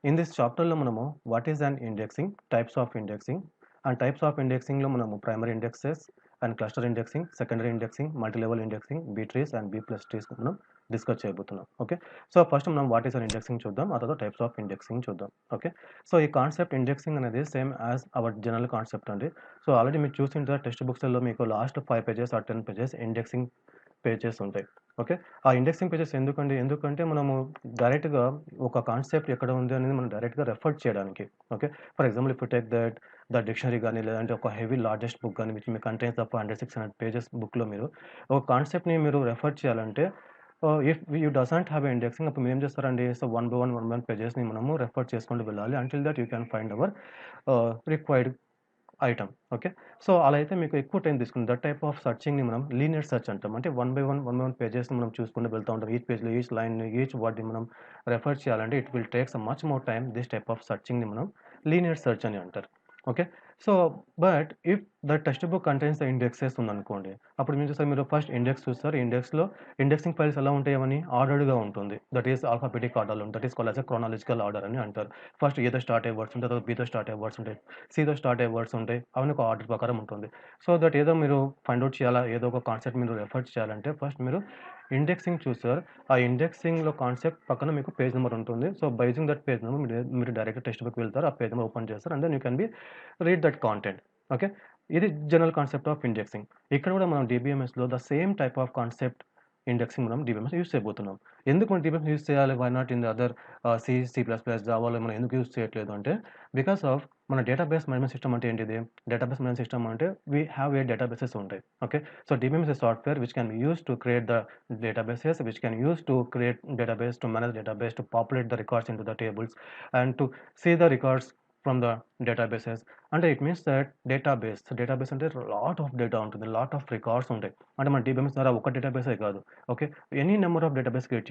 In this chapter lo manamu what is an indexing, types of indexing, and types of indexing lo manamu primary indexes and cluster indexing, secondary indexing, multi-level indexing, B-Tress and B++ trees మనం discuss చేయబోతున్నాం. Okay, so first మనం what is an indexing చూద్దాం, ఆ తర్వాత types of indexing చూద్దాం. Okay, so ఈ concept indexing అనేది same as our general concept అండి. సో ఆల్రెడీ మీరు చూసింటారు టెక్స్ట్ బుక్స్లో మీకు last 5 pages or 10 pages indexing pages ఉంటాయి. ఓకే, ఆ ఇండెక్సింగ్ పేజెస్ ఎందుకంటే మనము డైరెక్ట్గా ఒక కాన్సెప్ట్ ఎక్కడ ఉంది అనేది మనం డైరెక్ట్గా రెఫర్ చేయడానికి. Okay, for example if you take the dictionary కానీ లేదంటే ఒక హెవీ లార్జెస్ట్ బుక్ కానీ which me contains of 100-600 pages బుక్లో మీరు ఒక కాన్సెప్ట్ని మీరు రెఫర్ చేయాలంటే if you doesn't have indexing అప్పుడు మీరు ఏం చేస్తారండి, సో 1 by 1 పేజెస్ని మనము రెఫర్ చేసుకుంటూ వెళ్ళాలి until that you can find hour required item. Okay, so అలా అయితే మీకు ఎక్కువ టైం తీసుకుంది. దట్ టైప్ ఆఫ్ సర్చింగ్ని మనం లీనియర్ సెర్చ్ అంటాం. అంటే 1 by 1 పేజెస్ని మనం చూసుకుంటూ వెళ్తూ ఉంటాం. ఈచ్ పేజ్లో ఈచ్ లైన్ ఈచ్ వర్డ్ని మనం రెఫర్ చేయాలంటే it will takes much more time. This type of సర్చింగ్ని మనం లీనియర్ సెర్చ్ అని అంటారు. Okay, so but if the text book contains the indexes ఉందనుకోండి, అప్పుడు మీరు చూస్తారు, మీరు ఫస్ట్ ఇండెక్స్ చూస్తారు. ఇండెక్స్లో ఇండెక్సింగ్ ఫైల్స్ ఎలా ఉంటాయి, అవన్నీ ఆర్డర్డ్గా ఉంటుంది. దట్ ఈస్ ఆల్ఫాబెటిక్ ఆర్డర్లో ఉంటుంది. That is called as a chronological order అని అంటారు. ఫస్ట్ ఏతో స్టార్ట్ అయ్యే వర్డ్స్ ఉంటాయి, తర్వాత బీతో స్టార్ట్ అయ్యే వర్డ్స్ ఉంటాయి, సితో స్టార్ట్ అయ్యే వర్డ్స్ ఉంటాయి. అవన్నీ ఒక ఆర్డర్ ప్రకారం ఉంటుంది. సో దట్ ఏదో మీరు ఫైండ్ అవుట్ చేయాలా, ఏదో ఒక కాన్సెప్ట్ మీరు రెఫర్ చేయాలంటే ఫస్ట్ మీరు ఇండెక్సింగ్ చూస్తారు. ఆ ఇండెక్సింగ్లో కాన్సెప్ట్ పక్కన మీకు పేజ్ నెంబర్ ఉంటుంది. So by using that page number మీరు డైరెక్ట్ టెక్స్ట్ బుక్ వెళ్తారు, ఆ పేజ్ నెంబర్ ఓపెన్ చేస్తారు and then you can be read that content. Okay, ఇది జనరల్ కాన్సెప్ట్ ఆఫ్ ఇండెక్సింగ్. ఇక్కడ కూడా మనం DBMSలో the same type of concept indexing మనం DBMS యూస్ చేయబోతున్నాం. ఎందుకు మనం DBMS యూస్ చేయాలి, why not in the other C++, జావాలో మనం ఎందుకు యూస్ చేయట్లేదు అంటే బికాస్ ఆఫ్ మన డేటాబేస్ మేనేజ్మెంట్ సిస్టమ్ అంటే ఏంటిది, డేటాబేస్ మేనేజ్మెంట్ సిస్టమ్ అంటే వీ హ్యావ్ ఏ డేటాబేసెస్ ఉంటాయి. Okay, so DBMS is software which can be use to create the databases, which can use to create database, to manage database, to populate the records into the tables and to see the records from the databases. And it means that database అంటే lot of data ఉంటుంది, lot of records ఉంటాయి. అంటే మన DBMS ద్వారా ఒక డేటాబేసే కాదు. Okay, any number of database create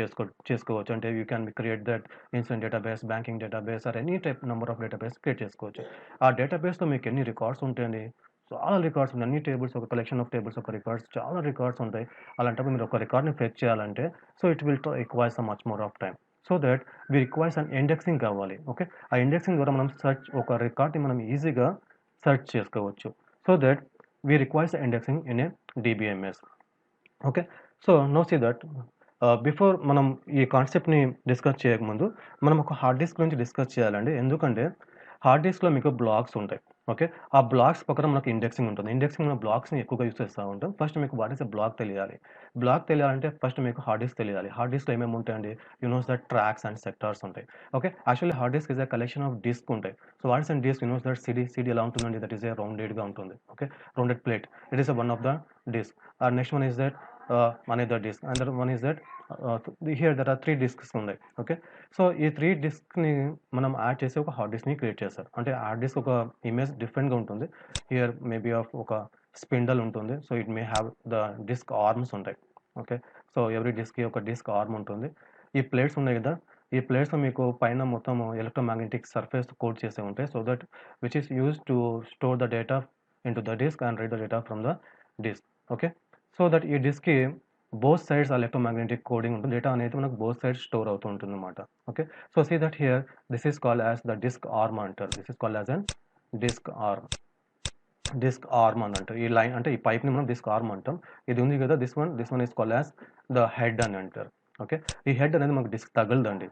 చేసుకోవచ్చు. అంటే you can create that insurance database, banking database or any type number of database create చేసుకోవచ్చు. ఆ డేటాబేస్లో మీకు ఎన్ని రికార్డ్స్ ఉంటాయండి, చాలా రికార్డ్స్ ఉన్నాయి. అన్ని టేబుల్స్, ఒక కలెక్షన్ ఆఫ్ టేబుల్స్, ఒక రికార్డ్స్, చాలా రికార్డ్స్ ఉంటాయి. అలాంటప్పుడు మీరు ఒక రికార్డ్ని ఫెచ్ చేయాలంటే so it will requires much more of time. So that we requires an indexing కావాలి. ఓకే, ఆ ఇండెక్సింగ్ ద్వారా మనం ఒక రికార్డ్ని మనం ఈజీగా సెర్చ్ చేసుకోవచ్చు. So that we requires indexing in a DBMS. Okay, so no see that before మనం ఈ కాన్సెప్ట్ని డిస్కస్ చేయకముందు మనం ఒక హార్డ్ డిస్క్ గురించి డిస్కస్ చేయాలండి. ఎందుకంటే హార్డ్ డిస్క్లో మీకు బ్లాక్స్ ఉంటాయి. ఓకే, ఆ బ్లాక్స్ పక్కన మనకు ఇండెక్సింగ్ ఉంటుంది. ఇండెక్సింగ్ మన బ్లాక్స్ని ఎక్కువగా యూస్ చేస్తూ ఉంటాం. ఫస్ట్ మీకు వాట్ ఈస్ ఎ బ్లాక్ తెలియాలి. బ్లాక్ తెలియాలంటే ఫస్ట్ మీకు హార్డ్ డిస్క్ తెలియాలి. హార్డ్ డిస్క్లో ఏమేమి ఉంటాయండి, you knows that tracks and sectors ఉంటాయి. Okay, actually hard disk is a collection of disk ఉంటాయి. So what is and disk, you knows that CD ఎలా ఉంటుందండి, దట్ ఈస్ ఏ రౌండెడ్గా ఉంటుంది. Okay, rounded plate, it is one of the disk. Next one is that another disk, another one is that here there are 3 disks ఉన్నాయి. Okay, so ఈ 3 డిస్క్ని మనం add చేసి ఒక hard డిస్క్ని create చేస్తారు. అంటే hard disk ఒక ఇమేజ్ డిఫరెంట్గా ఉంటుంది. హియర్ మేబీ ఆఫ్ ఒక స్పిండల్ ఉంటుంది. So it may have the disk arms ఉంటాయి. ఓకే, సో ఎవ్రీ డిస్క్కి ఒక డిస్క్ ఆర్మ్ ఉంటుంది. ఈ ప్లేట్స్ ఉన్నాయి కదా, ఈ ప్లేట్స్ మీకు పైన మొత్తం ఎలక్ట్రోమాగ్నెటిక్ సర్ఫేస్ కోట్ చేసి ఉంటాయి. So that which is use to store the data into the disk and write the data from the disk. Okay, so that ఈ డిస్క్కి బోత్ సైడ్స్ ఎలక్ట్రోమాగ్నెటిక్ కోడింగ్ ఉంటుంది. డేటా అనేది మనకు బోత్ సైడ్స్ స్టోర్ అవుతూ ఉంటుంది అనమాట. Okay, so see that here this is called as the disk arm అంటారు. This is called as an disk arm. Disk arm అని అంటారు. ఈ లైన్ అంటే ఈ పైప్ని మనం డిస్క్ ఆర్మ్ అంటాం. ఇది ఉంది కదా, this one is called as the head అని అంటారు. ఓకే, ఈ హెడ్ అనేది మనకు డిస్క్ తగలదండి.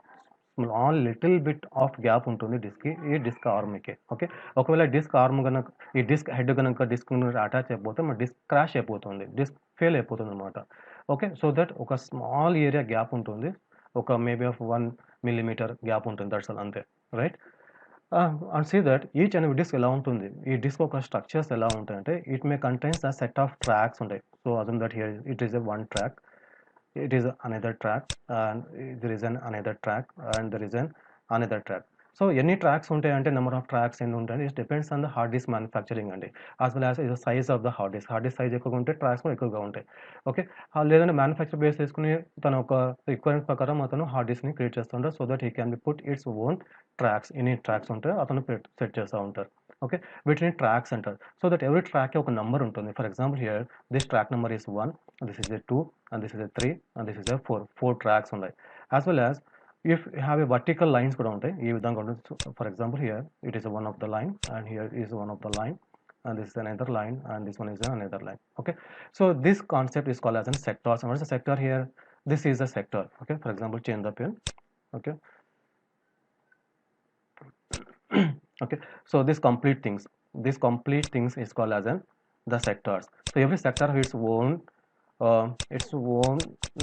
Small little bit of gap ఉంటుంది డిస్క్కి, ఈ డిస్క్ ఆర్మ్కి. ఓకే, ఒకవేళ డిస్క్ ఆర్మ్ కనుక ఈ డిస్క్ హెడ్ కనుక డిస్క్ అటాచ్ అయిపోతే మన డిస్క్ క్రాష్ అయిపోతుంది, డిస్క్ ఫెయిల్ అయిపోతుంది అనమాట. ఓకే, సో దట్ ఒక స్మాల్ ఏరియా గ్యాప్ ఉంటుంది, ఒక మేబీ ఆఫ్ 1 millimeter గ్యాప్ ఉంటుంది, దట్స్ ఆల్, అంతే. Right, and see that each and disk ఎలా ఉంటుంది, ఈ డిస్క్ ఒక స్ట్రక్చర్స్ ఎలా ఉంటాయంటే it may contains a set of tracks ఉంటాయి. So assume that here it is a 1 track, it is another track, and there is an another track, and there is an another track. సో ఎన్ని tracks ఉంటాయంటే number of tracks ఎన్ని ఉంటాయి, it depends on the hard disk manufacturing అండి, as well as the size of the hard disk. Hard disk size ఎక్కువగా ఉంటే tracks కూడా ఎక్కువగా ఉంటాయి. ఓకే, లేదంటే మ్యానుఫ్యాక్చర్ బేస్ చేసుకుని తన ఒక రిక్వైర్మెంట్ ప్రకారం అతను హార్డ్ డిస్క్ని క్రియేట్ చేస్తుంటారు. So that he can be put its own tracks, ఎన్ని ట్రాక్స్ ఉంటాయో అతను సెట్ చేస్తూ ఉంటారు. ఓకే, వీటిని ట్రాక్స్ అంటారు. సో దట్ ఎవ్రీ ట్రాక్కి ఒక నెంబర్ ఉంటుంది. For example here this track number is 1, this is a 2, and this is a 3, and this is a 4. 4 tracks ఉన్నాయి. As well as if you have a vertical lines కూడా ఉంటాయి ఈ విధంగా ఉంటుంది. For example, here it is one of the line and here is one of the line and this is another line and this one is another line. Okay, so this concept is called as a sector. So what is the sector here? This is a sector. Okay, for example, change the pen. Okay. Okay, so this complete things is called as the sectors. So every sector has its own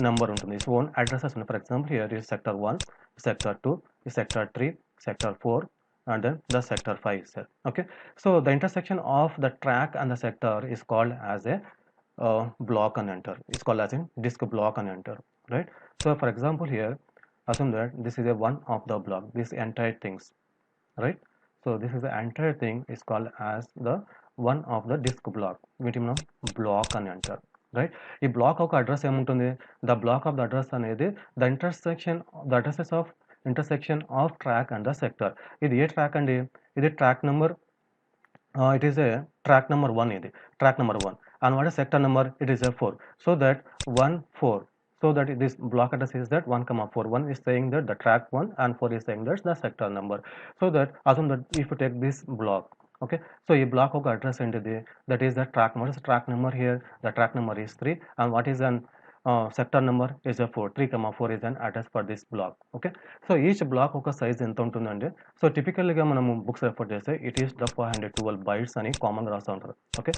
number ఉంటుంది, its own addresses. For example, here is sector 1, sector 2, sector 3, sector 4 and then the sector 5 itself. Okay, so the intersection of the track and the sector is called as a block and enter. It's called as a disk block and enter, right? So for example, here assume that this is a one of the block, this entire things, right? So this is the entire thing is called as the one of the disk block, which మనం block అని అంటారు, right? ఈ black ఒక address ఏముంటుంది, the block of the address అనేది the addresses of intersection of track and the sector. ఇది ఏ track అండి, ఇది track number, it is a track number 1, ఇది track number 1 and what is sector number, it is a 4, so that 1 4, so that this block address is that 1 comma 4, 1 is saying that the track 1 and 4 is saying that's the sector number. So that assume that if you take this block, okay, so a block of address into the, that is the track. What is the track number here, the track number is 3 and what is an sector number is a 4, 3 comma 4 is an address for this block. Okay, so each block ఒక size ఎంత ఉంటుందండి, so టిపికల్గా మనము books refer చేస్తే it is the 512 bytes అని కామన్గా రాస్తూ ఉంటారు. ఓకే,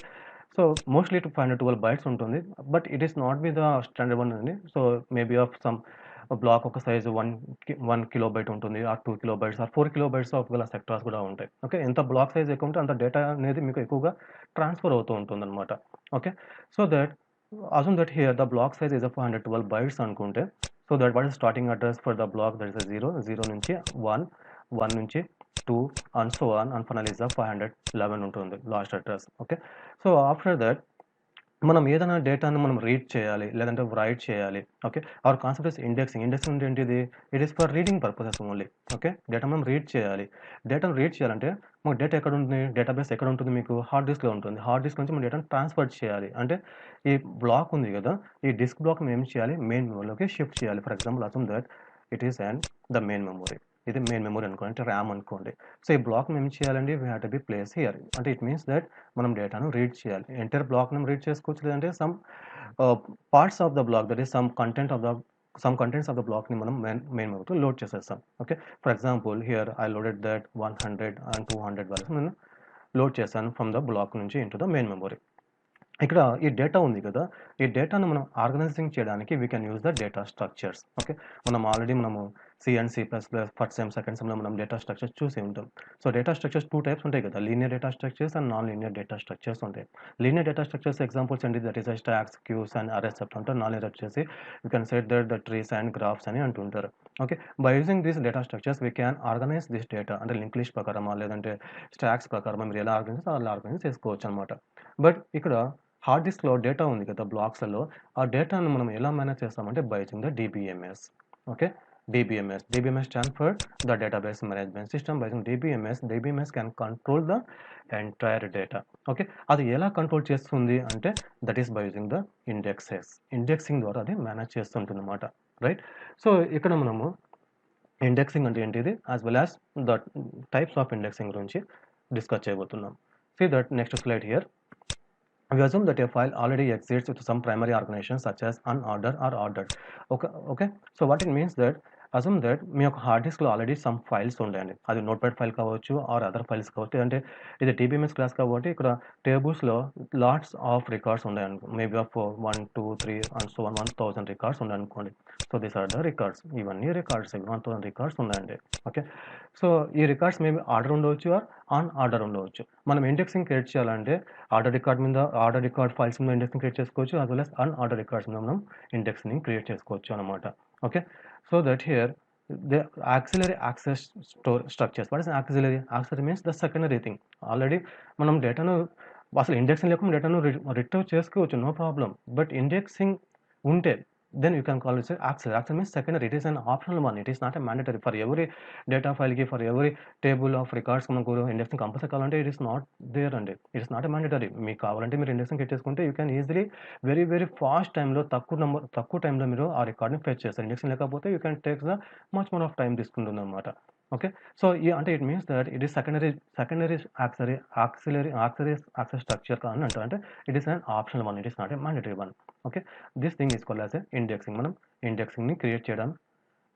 సో మోస్ట్లీ 512 bytes ఉంటుంది, but it is not be the standard one అండి. So maybe of some block ఒక సైజు 1 kilobyte ఉంటుంది, or 2 kilobytes or 4 kilobytes of గల సెక్టార్స్ కూడా ఉంటాయి. ఓకే, ఎంత బ్లాక్ సైజ్ ఎక్కువ ఉంటే అంత డేటా అనేది మీకు ఎక్కువగా ట్రాన్స్ఫర్ అవుతూ ఉంటుంది అనమాట. Okay, so that assume that here the block size is a 412 bytes అనుకుంటే, so that what is starting address for the block, that is a 0 నుంచి 1 నుంచి 2 and so on and finally is a 511 ఉంటుంది last address. Okay, so after that మనం ఏదైనా డేటాను మనం read చేయాలి లేదంటే రైట్ చేయాలి. Okay, our concept is indexing. Indexing అంటే ఏంటిది, it is for reading purposes only. Okay, data మనం రీడ్ చేయాలి. డేటాను రీడ్ చేయాలంటే మాకు డేటా ఎక్కడ ఉంటుంది, డేటాబేస్ ఎక్కడ ఉంటుంది, మీకు హార్డ్ డిస్క్లో ఉంటుంది. హార్డ్ డిస్క్ నుంచి మనం డేటాను ట్రాన్స్ఫర్ చేయాలి అంటే ఈ బ్లాక్ ఉంది కదా, ఈ డిస్క్ బ్లాక్ మేము ఏం చేయాలి, మెయిన్ మెమరీలోకి షిఫ్ట్ చేయాలి. For example assume that it is and the main memory, ఇది మెయిన్ మెమరీ అనుకోండి, అంటే ర్యామ్ అనుకోండి. సో ఈ బ్లాక్ మేము చేయాలండి, we have to be place here. అంటే ఇట్ మీన్స్ దట్ మనం డేటాను రీడ్ చేయాలి. ఎంటైర్ బ్లాక్ మనం రీడ్ చేసుకోవచ్చు, లేదంటే some parts of the block, that is some contents of the బ్లాక్ని మనం మెయిన్ మెమరీతో లోడ్ చేసేస్తాం. Okay, for example here I loaded that 100 and 200 values నేను లోడ్ చేశాను ఫ్రమ్ ద బ్లాక్ నుంచి ఇంటూ ద మెయిన్ మెమరీ. ఇక్కడ ఈ డేటా ఉంది కదా, ఈ డేటాను మనం ఆర్గనైజింగ్ చేయడానికి we can use the data structures. Okay, మనము C and C plus plus first sem second సెమ్లో మనం డేటా స్ట్రక్చర్స్ చూసి ఉంటాం. సో డేటా స్ట్రక్చర్స్ 2 types ఉంటాయి కదా, linear data structures and non linear data structures ఉంటాయి. లీనియర్ డేటా స్ట్రక్చర్స్ ఎగ్జాంపుల్స్ అండి, that is stacks, queues and arrays చెప్తుంటారు. Non linear వచ్చేసి you can set that the trees and graphs అని అంటుంటారు. Okay, by using these data structures we can organize this data, అంటే link list ప్రకారమా లేదంటే stacks ప్రకారమా మీరు ఎలా ఆర్గనైజ్ చేసుకోవచ్చు అనమాట. బట్ ఇక్కడ హార్డ్ డిస్క్లో డేటా ఉంది కదా బ్లాక్స్లో, ఆ డేటాను మనం ఎలా మేనేజ్ చేస్తామంటే by using the DBMS. Okay, DBMS stands for the database management system. By using DBMS can control the entire data. Okay, అది ఎలా కంట్రోల్ చేస్తుంది అంటే that is by using the indexing ద్వారా అది మేనేజ్ చేస్తుంటుంది అనమాట, రైట్? సో ఇక్కడ మనము ఇండెక్సింగ్ అంటే ఏంటిది as well as the types of indexing గురించి డిస్కస్ చేయబోతున్నాం. See that next slide here. We assume that a file already exists with some primary organization such as unordered or ordered. Okay, so what it means that assume that మీ యొక్క hard డిస్క్లో already some files ఉంటాయండి, అది notepad file కావచ్చు or other files కావచ్చు, అంటే ఇది DBMS class కాబట్టి ఇక్కడ టేబుల్స్లో లాట్స్ ఆఫ్ రికార్డ్స్ ఉన్నాయనుకో, maybe of 1 2 3 and so 1000 records ఉన్నాయనుకోండి. So these are the records, ఇవన్నీ రికార్డ్స్ 1000 రికార్డ్స్ ఉన్నాయండి. ఓకే, సో ఈ రికార్డ్స్ మేబీ ఆర్డర్ ఉండవచ్చు ఆర్ ఆన్ ఆర్డర్ ఉండవచ్చు. మనం ఇండెక్సింగ్ క్రియేట్ చేయాలంటే ఆర్డర్ రికార్డ్ ఫైల్స్ మీద ఇండెక్సింగ్ క్రియేట్ చేసుకోవచ్చు, as well as an order records మీద మనం ఇండెక్సింగ్ క్రియేట్ చేసుకోవచ్చు అనమాట. Okay, so that here the auxiliary access structures. What is auxiliary? Auxiliary means the secondary thing. Already మనం డేటాను అసలు ఇండెక్సింగ్ లేకుండా డేటాను రిట్రీవ్ చేసుకోవచ్చు, నో ప్రాబ్లం. బట్ ఇండెక్సింగ్ ఉంటే then you can call it auxiliary. Auxiliary means secondary. It is an optional one. It is not a mandatory. For every data file, for every table of records మనకు indexing compulsory కావాలంటే it is not there అండి. It is not a mandatory. మీకు కావాలంటే మీరు indexing పెట్టేసుకుంటే you can easily very fast టైంలో తక్కువ టైంలో మీరు ఆ రికార్డ్ని ఫెచ్ చేస్తారు. ఇండెక్సింగ్ లేకపోతే you can take the much more of time తీసుకుంటుంది అనమాట. ఓకే, సో ఈ అంటే it means that it is secondary auxiliary access structure అని అంటారు. అంటే it is an optional one, it is not a mandatory one. Okay, this thing is called as a indexing. మనం ఇండెక్సింగ్ని create చేయడం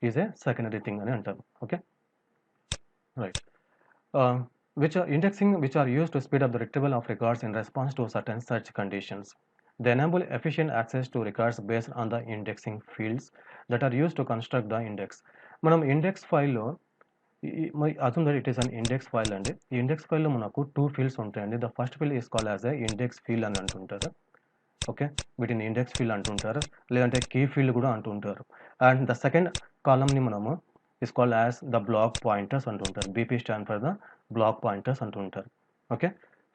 is a secondary thing అని అంటారు. Okay, right. Which are indexing, which are used to speed up the retrieval of records in response to certain search conditions. They enable efficient access to records based on the indexing fields that are used to construct the index. మనం index ఫైల్లో assume that it is an index file అండి. ఈ index ఫైల్లో మనకు 2 fields ఉంటాయండి. The first field is called as a index field అని అంటుంటారు. Okay, వీటిని ఇండెక్స్ ఫీల్డ్ అంటుంటారు, లేదంటే కీ ఫీల్డ్ కూడా అంటుంటారు. అండ్ ద సెకండ్ కాలమ్ని మనము is called as the block pointers అంటుంటారు. BP stand for the block pointers అంటుంటారు. Okay,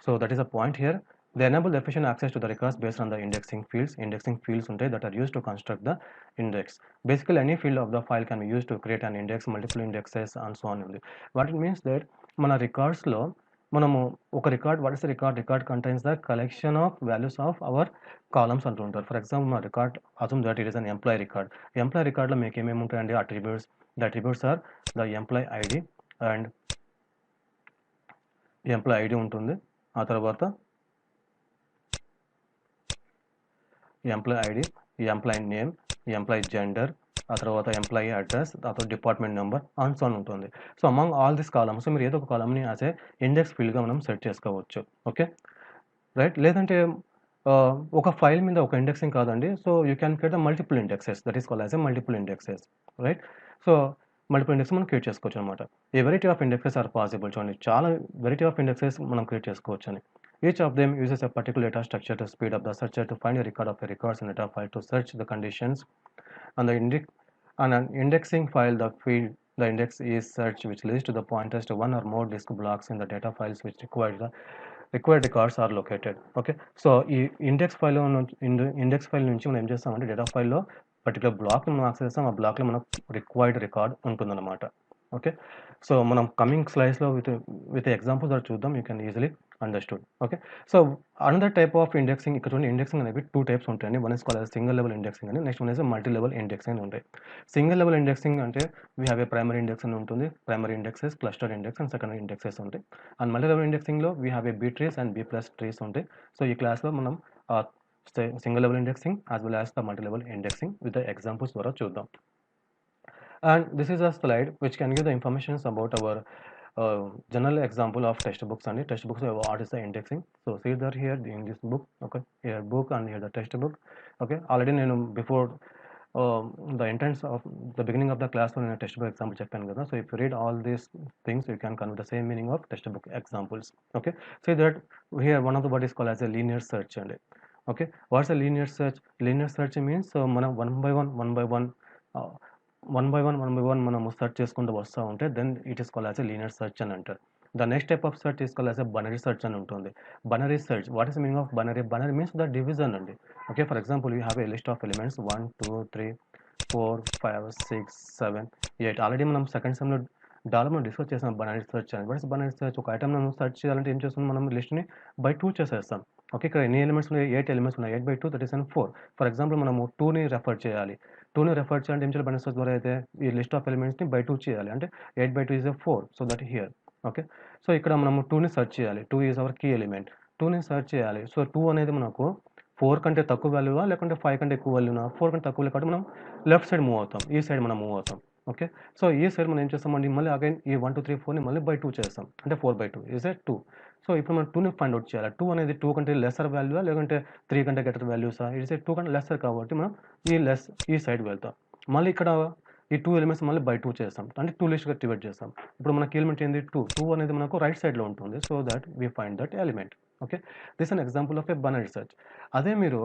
so that is a point here. They enable the efficient access to the records based on the indexing fields. Indexing fields ఉంటాయి that are used to construct the index. Basically any field of the file can be used to create an index, multiple indexes and so on ఉంది. What it means that మన రికార్డ్స్లో మనము ఒక record, what is the record? Record contains the collection of values of our columns అంటుంటారు. For example మన record assume that it is an employee record. Employee రికార్డ్లో మీకు ఏమేమి ఉంటాయండి? Attributes. The attributes are the employee ID and employee ID ఉంటుంది. ఆ తర్వాత employee ID, employee name, employee gender, ఆ తర్వాత ఎంప్లాయీ అడ్రస్, ఆ తర్వాత డిపార్ట్మెంట్ నెంబర్ అండ్ సో ఉంటుంది. So among all this columns మీరు ఏదో ఒక కాలమ్ని యాజ్ ఏ ఇండెక్స్ ఫీల్డ్గా మనం సెట్ చేసుకోవచ్చు. Okay, right. లేదంటే ఒక ఫైల్ మీద ఒక ఇండెక్సింగ్ కాదండి. So you can create the multiple indexes, that is called as a multiple indexes, right. So multiple index మనం క్రియేట్ చేసుకోవచ్చు అనమాట. A variety of indexes are possible. చూడండి, చాలా వెరైటీ ఆఫ్ ఇండెక్సెస్ మనం క్రియేట్ చేసుకోవచ్చు అని. Each of them uses a particular data structure to speed up the searcher to find a record of a records in data file to search the conditions and an indexing file. The field the index is search which leads to the pointers to one or more disk blocks in the data files which required records are located. Okay, so ఈ index file నుంచి మనం ఏం చేస్తామంటే data ఫైల్లో particular బ్లాక్ని మనం access చేస్తాం. ఆ బ్లాక్లో మనకు రిక్వైర్డ్ రికార్డ్ ఉంటుందన్నమాట. ఓకే, సో మనం కమింగ్ స్లైడ్స్లో విత్ ఎగ్జాంపుల్స్ కూడా చూద్దాం. You can easily understood. Okay, so another type of indexing, ఇక్కడ చూడండి ఇండెక్సింగ్ అనేవి 2 టైప్స్ ఉంటాయండి. One is called single level indexing అని, next one is multi level indexing అని ఉంటాయి. సింగిల్ లెవెల్ ఇండెక్సింగ్ అంటే we have a primary index అని ఉంటుంది, primary indexes, cluster index and secondary indexes ఉంటాయి. And multi level ఇండెక్సింగ్లో we have a B-Tress and B+ trees ఉంటాయి. సో ఈ క్లాస్లో మనం single level indexing as well as the multi level indexing with the examples ద్వారా చూద్దాం. And this is a slide which can give the information about our general example of textbooks and textbooks. What is the indexing? So see that here in this book. Okay, here book and here the textbook. Okay, already before the entrance of the beginning of the class in a textbook example చెప్పాను కదా. So if you read all these things you can convey the same meaning of textbook examples. Okay, see that here one of the word is called as a linear search and okay, what's a linear search? Linear search means so మనం one by one మనము search చేసుకుంటూ వస్తూ ఉంటే then it is called as a linear search అని అంటారు. The next type of search is called as a binary search అని ఉంటుంది. Binary search, what is meaning of binary? Binary means the division అండి. Okay, for example you have a list of elements 1 2 3 4 5 6 7 8. Already మనం second సెమ్లో మనం discuss చేసాం binary search అని. What is binary search? ఒక item మనం సెర్చ్ చేయాలంటే ఏం చేస్తాం, మనం లిస్ట్ని బై 2 చేసేస్తాం. ఓకే, ఇక్కడ ఎన్ని ఎలిమెంట్స్ ఉన్నాయి? 8 ఎలిమెంట్స్ ఉన్నాయి. 8/2 దట్ ఈస్ 4. ఫర్ ఎగ్జాంపుల్ మనము 2ని రెఫర్ చేయాలి. 2ని రెఫర్ చేయాలంటే ఏం చేయాలి? బైనరీ సెర్చ్ ద్వారా అయితే ఈ లిస్ట్ ఆఫ్ ఎలిమెంట్స్ని బై 2 చేయాలి. అంటే 8/2 is 4. So that here. Okay, so ఇక్కడ మనము 2ని సెర్చ్ చేయాలి. 2 ఈజ్ అవర్ కీ ఎలిమెంట్. 2ని సెర్చ్ చేయాలి. సో 2 అనేది మనకు 4 కంటే తక్కువ వాల్యూవా లేకుంటే 5 కంటే ఎక్కువ వాల్యూనా? 4 కంటే తక్కువ కాబట్టి మనం లెఫ్ట్ సైడ్ మూవ్ అవుతాం, ఈ సైడ్ మనం మూవ్ అవుతాం. ఓకే, సో ఈ సైడ్ మనం ఏం చేస్తామండి, మళ్ళీ అగైన్ ఈ 1 2 3 4ని మళ్ళీ బై 2 చేస్తాం. అంటే 4/2 ఈజ్ 2. సో ఇప్పుడు మనం 2ని ఫైండ్ అవుట్ చేయాలి. 2 అనేది 2 కంటే లెసర్ వాల్యూవా లేకుంటే 3 కంటే గెటర్ వాల్యూసా? ఇట్స్ 2 కంటే లెసర్ కాబట్టి మనం ఈ సైడ్ వెళ్తాం. మళ్ళీ ఇక్కడ ఈ 2 ఎలిమెంట్స్ మళ్ళీ బై 2 చేస్తాం, అంటే 2 లిస్ట్గా డివైడ్ చేస్తాం. ఇప్పుడు మనకి ఎలిమెంట్ ఏంది? 2 అనేది మనకు రైట్ సైడ్లో ఉంటుంది. So that we find that element. Okay, this an example of a binary search. అదే మీరు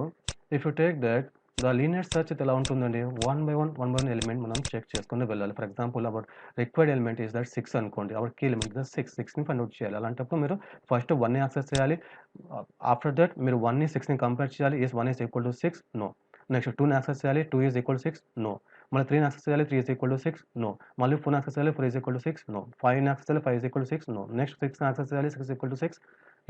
if you take that the linear search ఎలా ఉంటుందండి? వన్ బై వన్ ఎలిమెంట్ మనం చెక్ చేసుకుని వెళ్ళాలి. For example our required element is that 6 అనుకోండి. Our key element is 6ని find out చేయాలి. అలాంటప్పుడు మీరు ఫస్ట్ 1ని యాక్సెస్ చేయాలి. ఆఫ్టర్ దట్ మీరు 1ని 6ని కంపేర్ చేయాలి. Is 1 is equal to 6? No. Next 2ని యాక్సెస్ చేయాలి, 2 ఈజ్ ఈక్వల్ టు 6, నో. మళ్ళీ 3ని యాక్సెస్ చేయాలి, 3 ఈజ్ ఈక్వల్ టు 6, నో. మళ్ళీ 4ని యాక్సెస్ చేయాలి, 4 ఈజ్ ఈక్వల్ టు 6, నో. 5ని యాక్సెస్ చేయాలి, 5 is equal to 6, no. Next 6ని యాక్సెస్ చేయాలి, 6 equal to 6,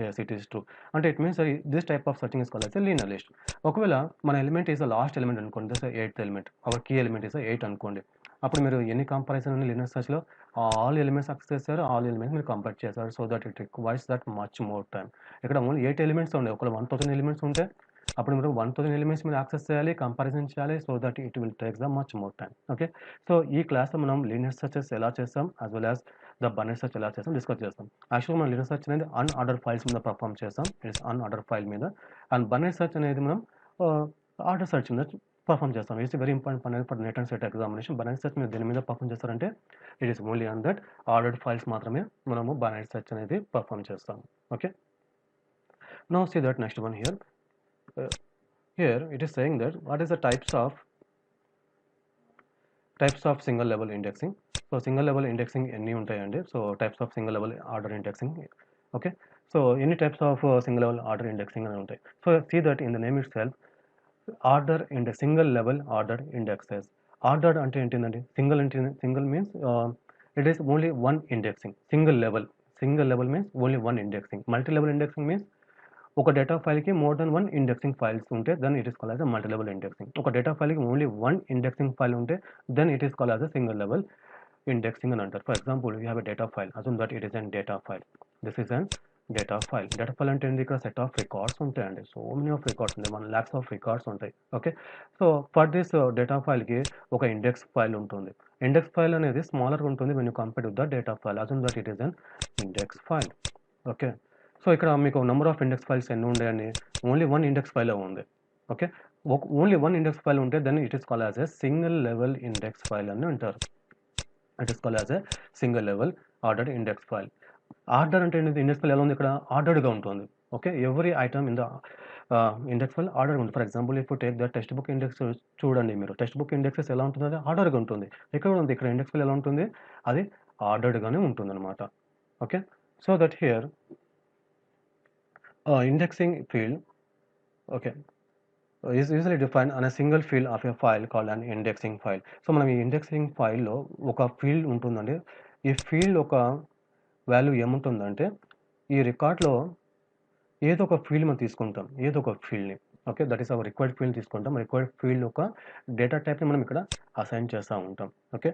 yes it is true. అంటే it means this type of searching is called as a linear list. ఒకవేళ మన element is the last element అనుకోండి, this 8th element, our key element is 8 అనుకోండి. అప్పుడు మీరు ఎన్ని comparison ఉంది linear సర్చ్లో, ఆల్ ఎలిమెంట్స్ యాక్సెస్ చేస్తారు, ఆల్ ఎలిమెంట్స్ మీరు కంపేర్ చేస్తారు. So that it requires that much more time. ఇక్కడ ఓన్లీ 8 ఎలిమెంట్స్ ఉన్నాయి, ఒకవేళ 1000 ఎలిమెంట్స్ ఉంటే అప్పుడు మీరు 1000 ఎలిమెంట్స్ మీరు యాక్సెస్ చేయాలి, కంపారిజన్ చేయాలి. So that it will takes the much more time. Okay, so ఈ క్లాస్లో మనం లీనియర్ సర్చెస్ ఎలా చేస్తాం as well as the binary search ఎలా చేస్తాం డిస్కస్ చేస్తాం. యాక్చువల్గా మనం లీనియర్ సెర్చ్ అనేది అన్ఆర్డర్ ఫైల్స్ మీద పర్ఫామ్ చేస్తాం, ఇట్స్ అన్ఆర్డర్ ఫైల్ మీద. అండ్ బైనరీ సెర్చ్ అనేది మనం ఆర్డర్ సెర్చ్ మీద పర్ఫామ్ చేస్తాం. ఇట్స్ వెరీ ఇంపార్టెంట్ అనేది for net and set examination. Binary search మీరు దేని మీద పర్ఫామ్ చేస్తారంటే it is only on that ordered files మాత్రమే మనము బైనరీ సెర్చ్ అనేది పర్ఫామ్ చేస్తాం. Okay, now see that next one here. Here it is saying that what is the types of single level indexing. So single level indexing ఎన్ని ఉంటాయండి. So types of single level order indexing. Okay, so any types of single level order indexing అని ఉంటాయి. So see that in the name itself, order index, single level order indexes. Ordered అంటే ఏంటిదండి, single means it is only one indexing. Single level means only one indexing. Multi level indexing means ఒక data ఫైల్కి more then 1 indexing files ఉంటే then it is called as a multi level indexing. ఒక data ఫైల్కి only 1 indexing file ఉంటే then it is called as a single level indexing అని అంటారు. For example you have a data file, assume that it is an data file. This is an data file. Data file అంటే ఏంటి, ఇక్కడ set of records ఉంటాయండి. So many of records ఉంటాయి, 1 lakhs of records ఉంటాయి. Okay, so for this data ఫైల్కి ఒక index file ఉంటుంది. Index file అనేది స్మాలర్గా ఉంటుంది when you compare with the data file. Assume that it is an index file. Okay, so ఇక్కడ మీకు నెంబర్ ఆఫ్ ఇండెక్స్ ఫైల్స్ ఎన్ని ఉన్నాయని, ఓన్లీ 1 ఇండెక్స్ ఫైల్ ఉంది. ఓకే, ఓన్లీ 1 ఇండెక్స్ ఫైల్ ఉంటే then it is called as a single level index file అని అంటారు. It is called as a single level ordered index file. Order అంటే index file ఎలా ఉంది, ఇక్కడ ఆర్డర్డ్గా ఉంటుంది. Okay, every item in the index file ఆర్డర్గా ఉంటుంది. For example if take the text book index చూడండి, మీరు టెక్స్ట్ బుక్ ఇండెక్సెస్ ఎలా ఉంటుంది, అది ఆర్డర్గా ఉంటుంది. ఇక్కడ ఉంది, ఇక్కడ ఇండెక్స్ ఫైల్ ఎలా ఉంటుంది, అది ఆర్డర్డ్గానే ఉంటుంది అనమాట. Okay, so that here indexing field, okay, is usually defined on a single field of a file called an indexing file. So మనం ఈ ఇండెక్సింగ్ ఫైల్లో ఒక ఫీల్డ్ ఉంటుందండి. ఈ ఫీల్డ్ ఒక వాల్యూ ఏముంటుందంటే, ఈ రికార్డ్లో ఏదో ఒక ఫీల్డ్ మనం తీసుకుంటాం, ఏదో ఒక ఫీల్డ్ని. Okay, that is our required field తీసుకుంటాం. రిక్వైర్డ్ ఫీల్డ్ ఒక డేటా టైప్ని మనం ఇక్కడ అసైన్ చేస్తూ ఉంటాం. Okay,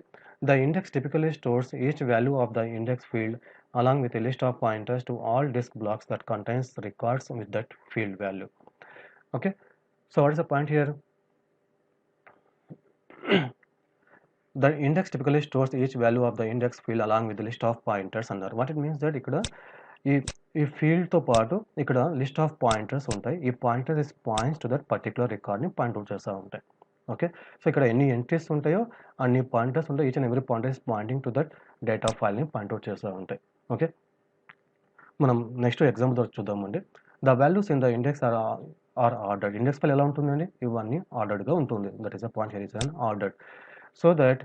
the index typically stores each value of the index field along with a list of pointers to all disk blocks that contains records with that field value. Okay, so what is the point here? The index typically stores each value of the index field along with the list of pointers under. What it means that ikkada ఈ ఫీల్డ్తో పాటు ఇక్కడ list of pointers ఉంటాయి. ఈ pointer is points to that particular రికార్డ్ని point out చేస్తూ ఉంటాయి. Okay, so ఇక్కడ ఎన్ని ఎంట్రీస్ ఉంటాయో అన్ని పాయింటర్స్ ఉంటాయి. Each and every pointer is pointing to that data ఫైల్ని పాయింట్అవుట్ చేస్తూ ఉంటాయి. ఓకే, మనం నెక్స్ట్ ఎగ్జాంపుల్ చూద్దామండి. The values in the index are ordered. Index file ఎలా ఉంటుందండి, ఇవన్నీ ఆర్డర్డ్గా ఉంటుంది. That is a point here is an ordered. So that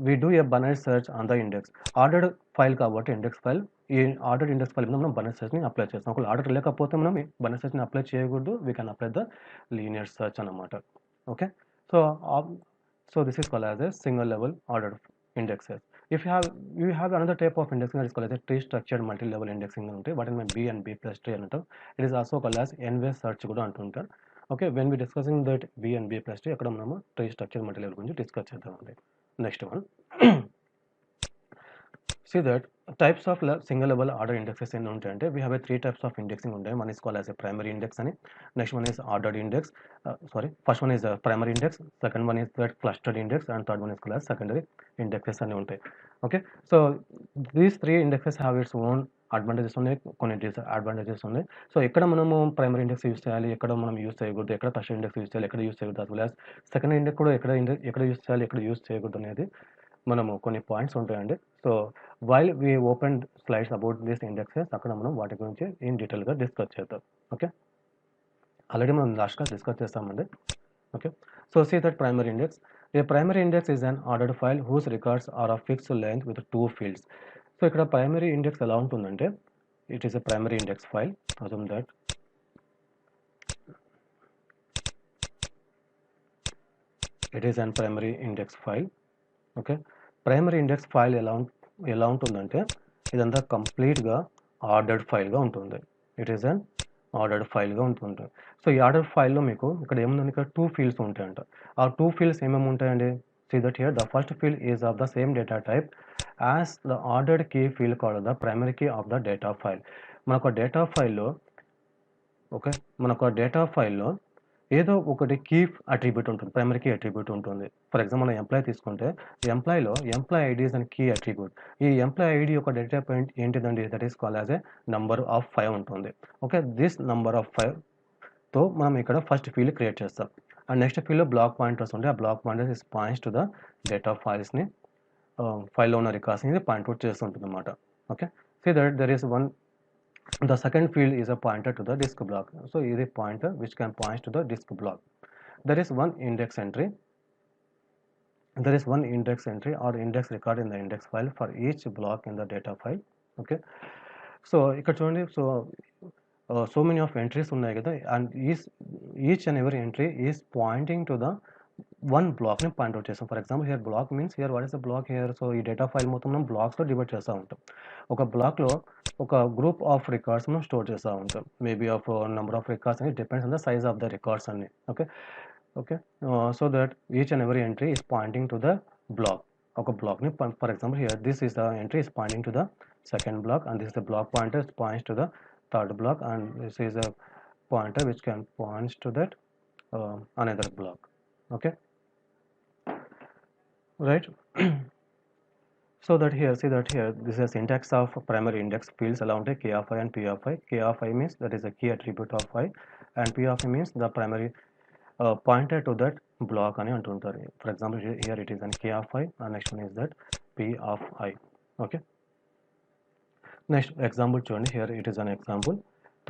we do a binary search on the index. Ordered file కాబట్టి index file, ఈ ordered index file మీద మనం binary సెర్చ్ని అప్లై చేస్తాం. ఒకవేళ ఆర్డర్ లేకపోతే మనం బైనరీ సెర్చ్ని అప్లై చేయకూడదు, we can apply the linear search అన్నమాట. Okay, so this is called as a single level ordered indexes. If you have another type of indexing that is called as a tree structured multi-level indexing unte, what is my B and B plus tree antaru. It is also called as n-way search kuda antuntaru. Okay, when we discussing that B and B plus tree, akkada manamu tree structured multi-level gurinchi discuss chedamandi. Next one. See that types of single level order indexes in unte, we have a 3 types of indexing unte. One is called as a primary index ani, next one is ordered index, first one is a primary index, second one is that clustered index, and third one is called as secondary indexes ani unte. Okay, so these 3 indexes have its own advantages ఉన్నాయి, కొన్ని disadvantages ఉన్నాయి. So ఎక్కడ మనము primary index use చేయాలి, ఎక్కడ మనం use చేయకూడదు, ఎక్కడ ఫస్ట్ ఇండెక్స్ యూస్ చేయాలి, ఎక్కడ యూస్ చేయకూడదు, as well as second index కూడా ఎక్కడ యూస్ చేయాలి, ఎక్కడ యూస్ చేయకూడదు అనేది మనము కొన్ని పాయింట్స్ ఉంటాయండి. So while we open slides about this indexes, అక్కడ మనం వాటి గురించి ఇన్ డీటెయిల్గా డిస్కస్ చేద్దాం. ఓకే, ఆల్రెడీ మనం లాస్ట్గా డిస్కస్ చేస్తామండి. Okay, so see that primary index. A primary index is an ordered file whose records are of fixed length with 2 fields. So ఇక్కడ ప్రైమరీ ఇండెక్స్ ఎలా ఉంటుందంటే, it is a primary index file. Assume that it is an primary index file. Okay, primary index file ఎలా ఉంటుందంటే ఇదంతా కంప్లీట్గా ఆర్డర్డ్ ఫైల్గా ఉంటుంది. ఇట్ ఈస్ అన్ ఆర్డర్డ్ ఫైల్గా ఉంటుంది. సో ఈ ఆర్డర్ ఫైల్లో మీకు ఇక్కడ ఏముందండి, ఇక్కడ 2 ఫీల్డ్స్ ఉంటాయంట. ఆ 2 ఫీల్డ్స్ ఏమేమి ఉంటాయండి? See that here the first field is of the same data type as the ordered key field called the primary key of the data file. మనకు డేటా ఫైల్లో ఓకే, మనకు డేటా ఫైల్లో ఏదో ఒకటి కీ అట్రిబ్యూట్ ఉంటుంది, primary key attribute ఉంటుంది. For example మనం employee తీసుకుంటే ఎంప్లాయ్లో employee ID is an key attribute. ఈ ఎంప్లాయ్ ఐడి యొక్క డేటా పాయింట్ ఏంటిదండి? That is called as a number of 5 ఉంటుంది. ఓకే, దిస్ నంబర్ ఆఫ్ 5తో మనం ఇక్కడ ఫస్ట్ ఫీల్డ్ క్రియేట్ చేస్తాం. అండ్ నెక్స్ట్ ఫీల్డ్లో బ్లాక్ పాయింటర్స్ ఉంటాయి. ఆ block pointers is points to the data ఫైల్స్ని, ఫైల్లో ఉన్న రికార్డ్స్ని పాయింట్అవుట్ చేస్తుంటుంది అనమాట. Okay, see that there is one, the second field is a pointer to the disk block. So is a pointer which can point to the disk block. There is one index entry or index record in the index file for each block in the data file. Okay, so ఇక్కడ చూడండి, so many of entries ఉన్నాయి కదా, and each and every entry is pointing to the one బ్లాక్ని point out చేస్తాం. For example here block means here what is the block here. So ఈ data file మొత్తం మనం బ్లాక్స్లో డివైడ్ చేస్తూ ఉంటాం. ఒక బ్లాక్లో ఒక గ్రూప్ ఆఫ్ రికార్డ్స్ మనం స్టోర్ చేస్తూ ఉంటాం. Maybe of number of records అని depends on the size of the records అన్ని. Okay, so that each and every entry is pointing to the block. ఒక బ్లాక్ని, for example here this is the entry is pointing to the second block, and this the block pointer points to the third block, and this is the pointer which can points to that another block. Okay, right. So that here, see that here, this is a syntax of primary index fields along k of I and p of I. K of I means that is a key attribute of I, and p of I means the primary pointer to that block అని అంటుంటారు. For example, here it is an k of I, and next one is that p of I. Okay, next example చూడండి, here it is an example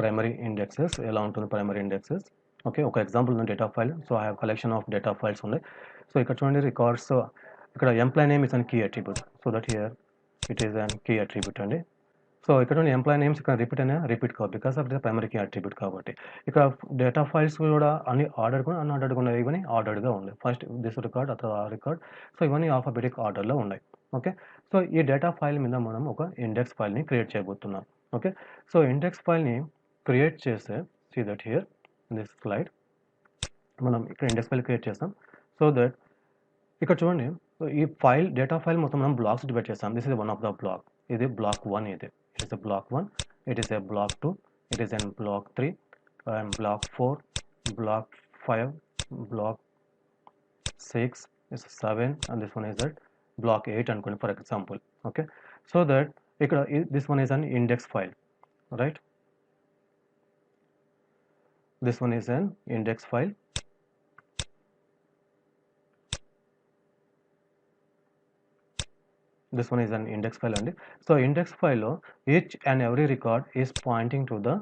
primary indexes. ఎలా ఉంటుంది primary indexes? Okay, ఒక example ఉంది data file. So I have collection of data files ఉన్నాయి. So ఇక్కడ చూడండి records, ఇక్కడ employ name is an key attribute. So that here it is an key attribute అండి. So ఇక్కడ చూడండి ఎంప్లాయ్ నేమ్స్ ఇక్కడ రిపీట్ కావు because of the primary key attribute కాబట్టి. ఇక్కడ డేటా ఫైల్స్ కూడా అన్ని ఆర్డర్ కూడా అన్ఆర్డర్గా ఉన్నాయి, ఇవన్నీ ఆర్డర్గా ఉన్నాయి. ఫస్ట్ దిస్ రికార్డ్, అక్కడ ఆ రికార్డ్, సో ఇవన్నీ ఆల్ఫాబెటిక్ ఆర్డర్లో ఉన్నాయి. ఓకే, సో ఈ డేటా ఫైల్ మీద మనం ఒక ఇండెక్స్ ఫైల్ని క్రియేట్ చేయబోతున్నాం. ఓకే, సో ఇండెక్స్ ఫైల్ని క్రియేట్ చేస్తే see that here this slide మనం ఇక్కడ ఇండెక్స్ ఫైల్ క్రియేట్ చేస్తాం. సో దట్ ఇక్కడ చూడండి, ఈ ఫైల్ డేటా ఫైల్ మొత్తం మనం బ్లాక్స్ డివైడ్ చేస్తాం. This is one of the block. ఇది బ్లాక్ 1, ఇది it is a block 1, it is a block 2, it is an black 3, and block 4, block 5, block 6, 7, and this one is that block 8 అనుకోండి for example. Okay, so that ఇక్కడ this one is an index file, right. This one is an index file. This one is an index file అండి. So index ఫైల్లో each and every record is pointing to the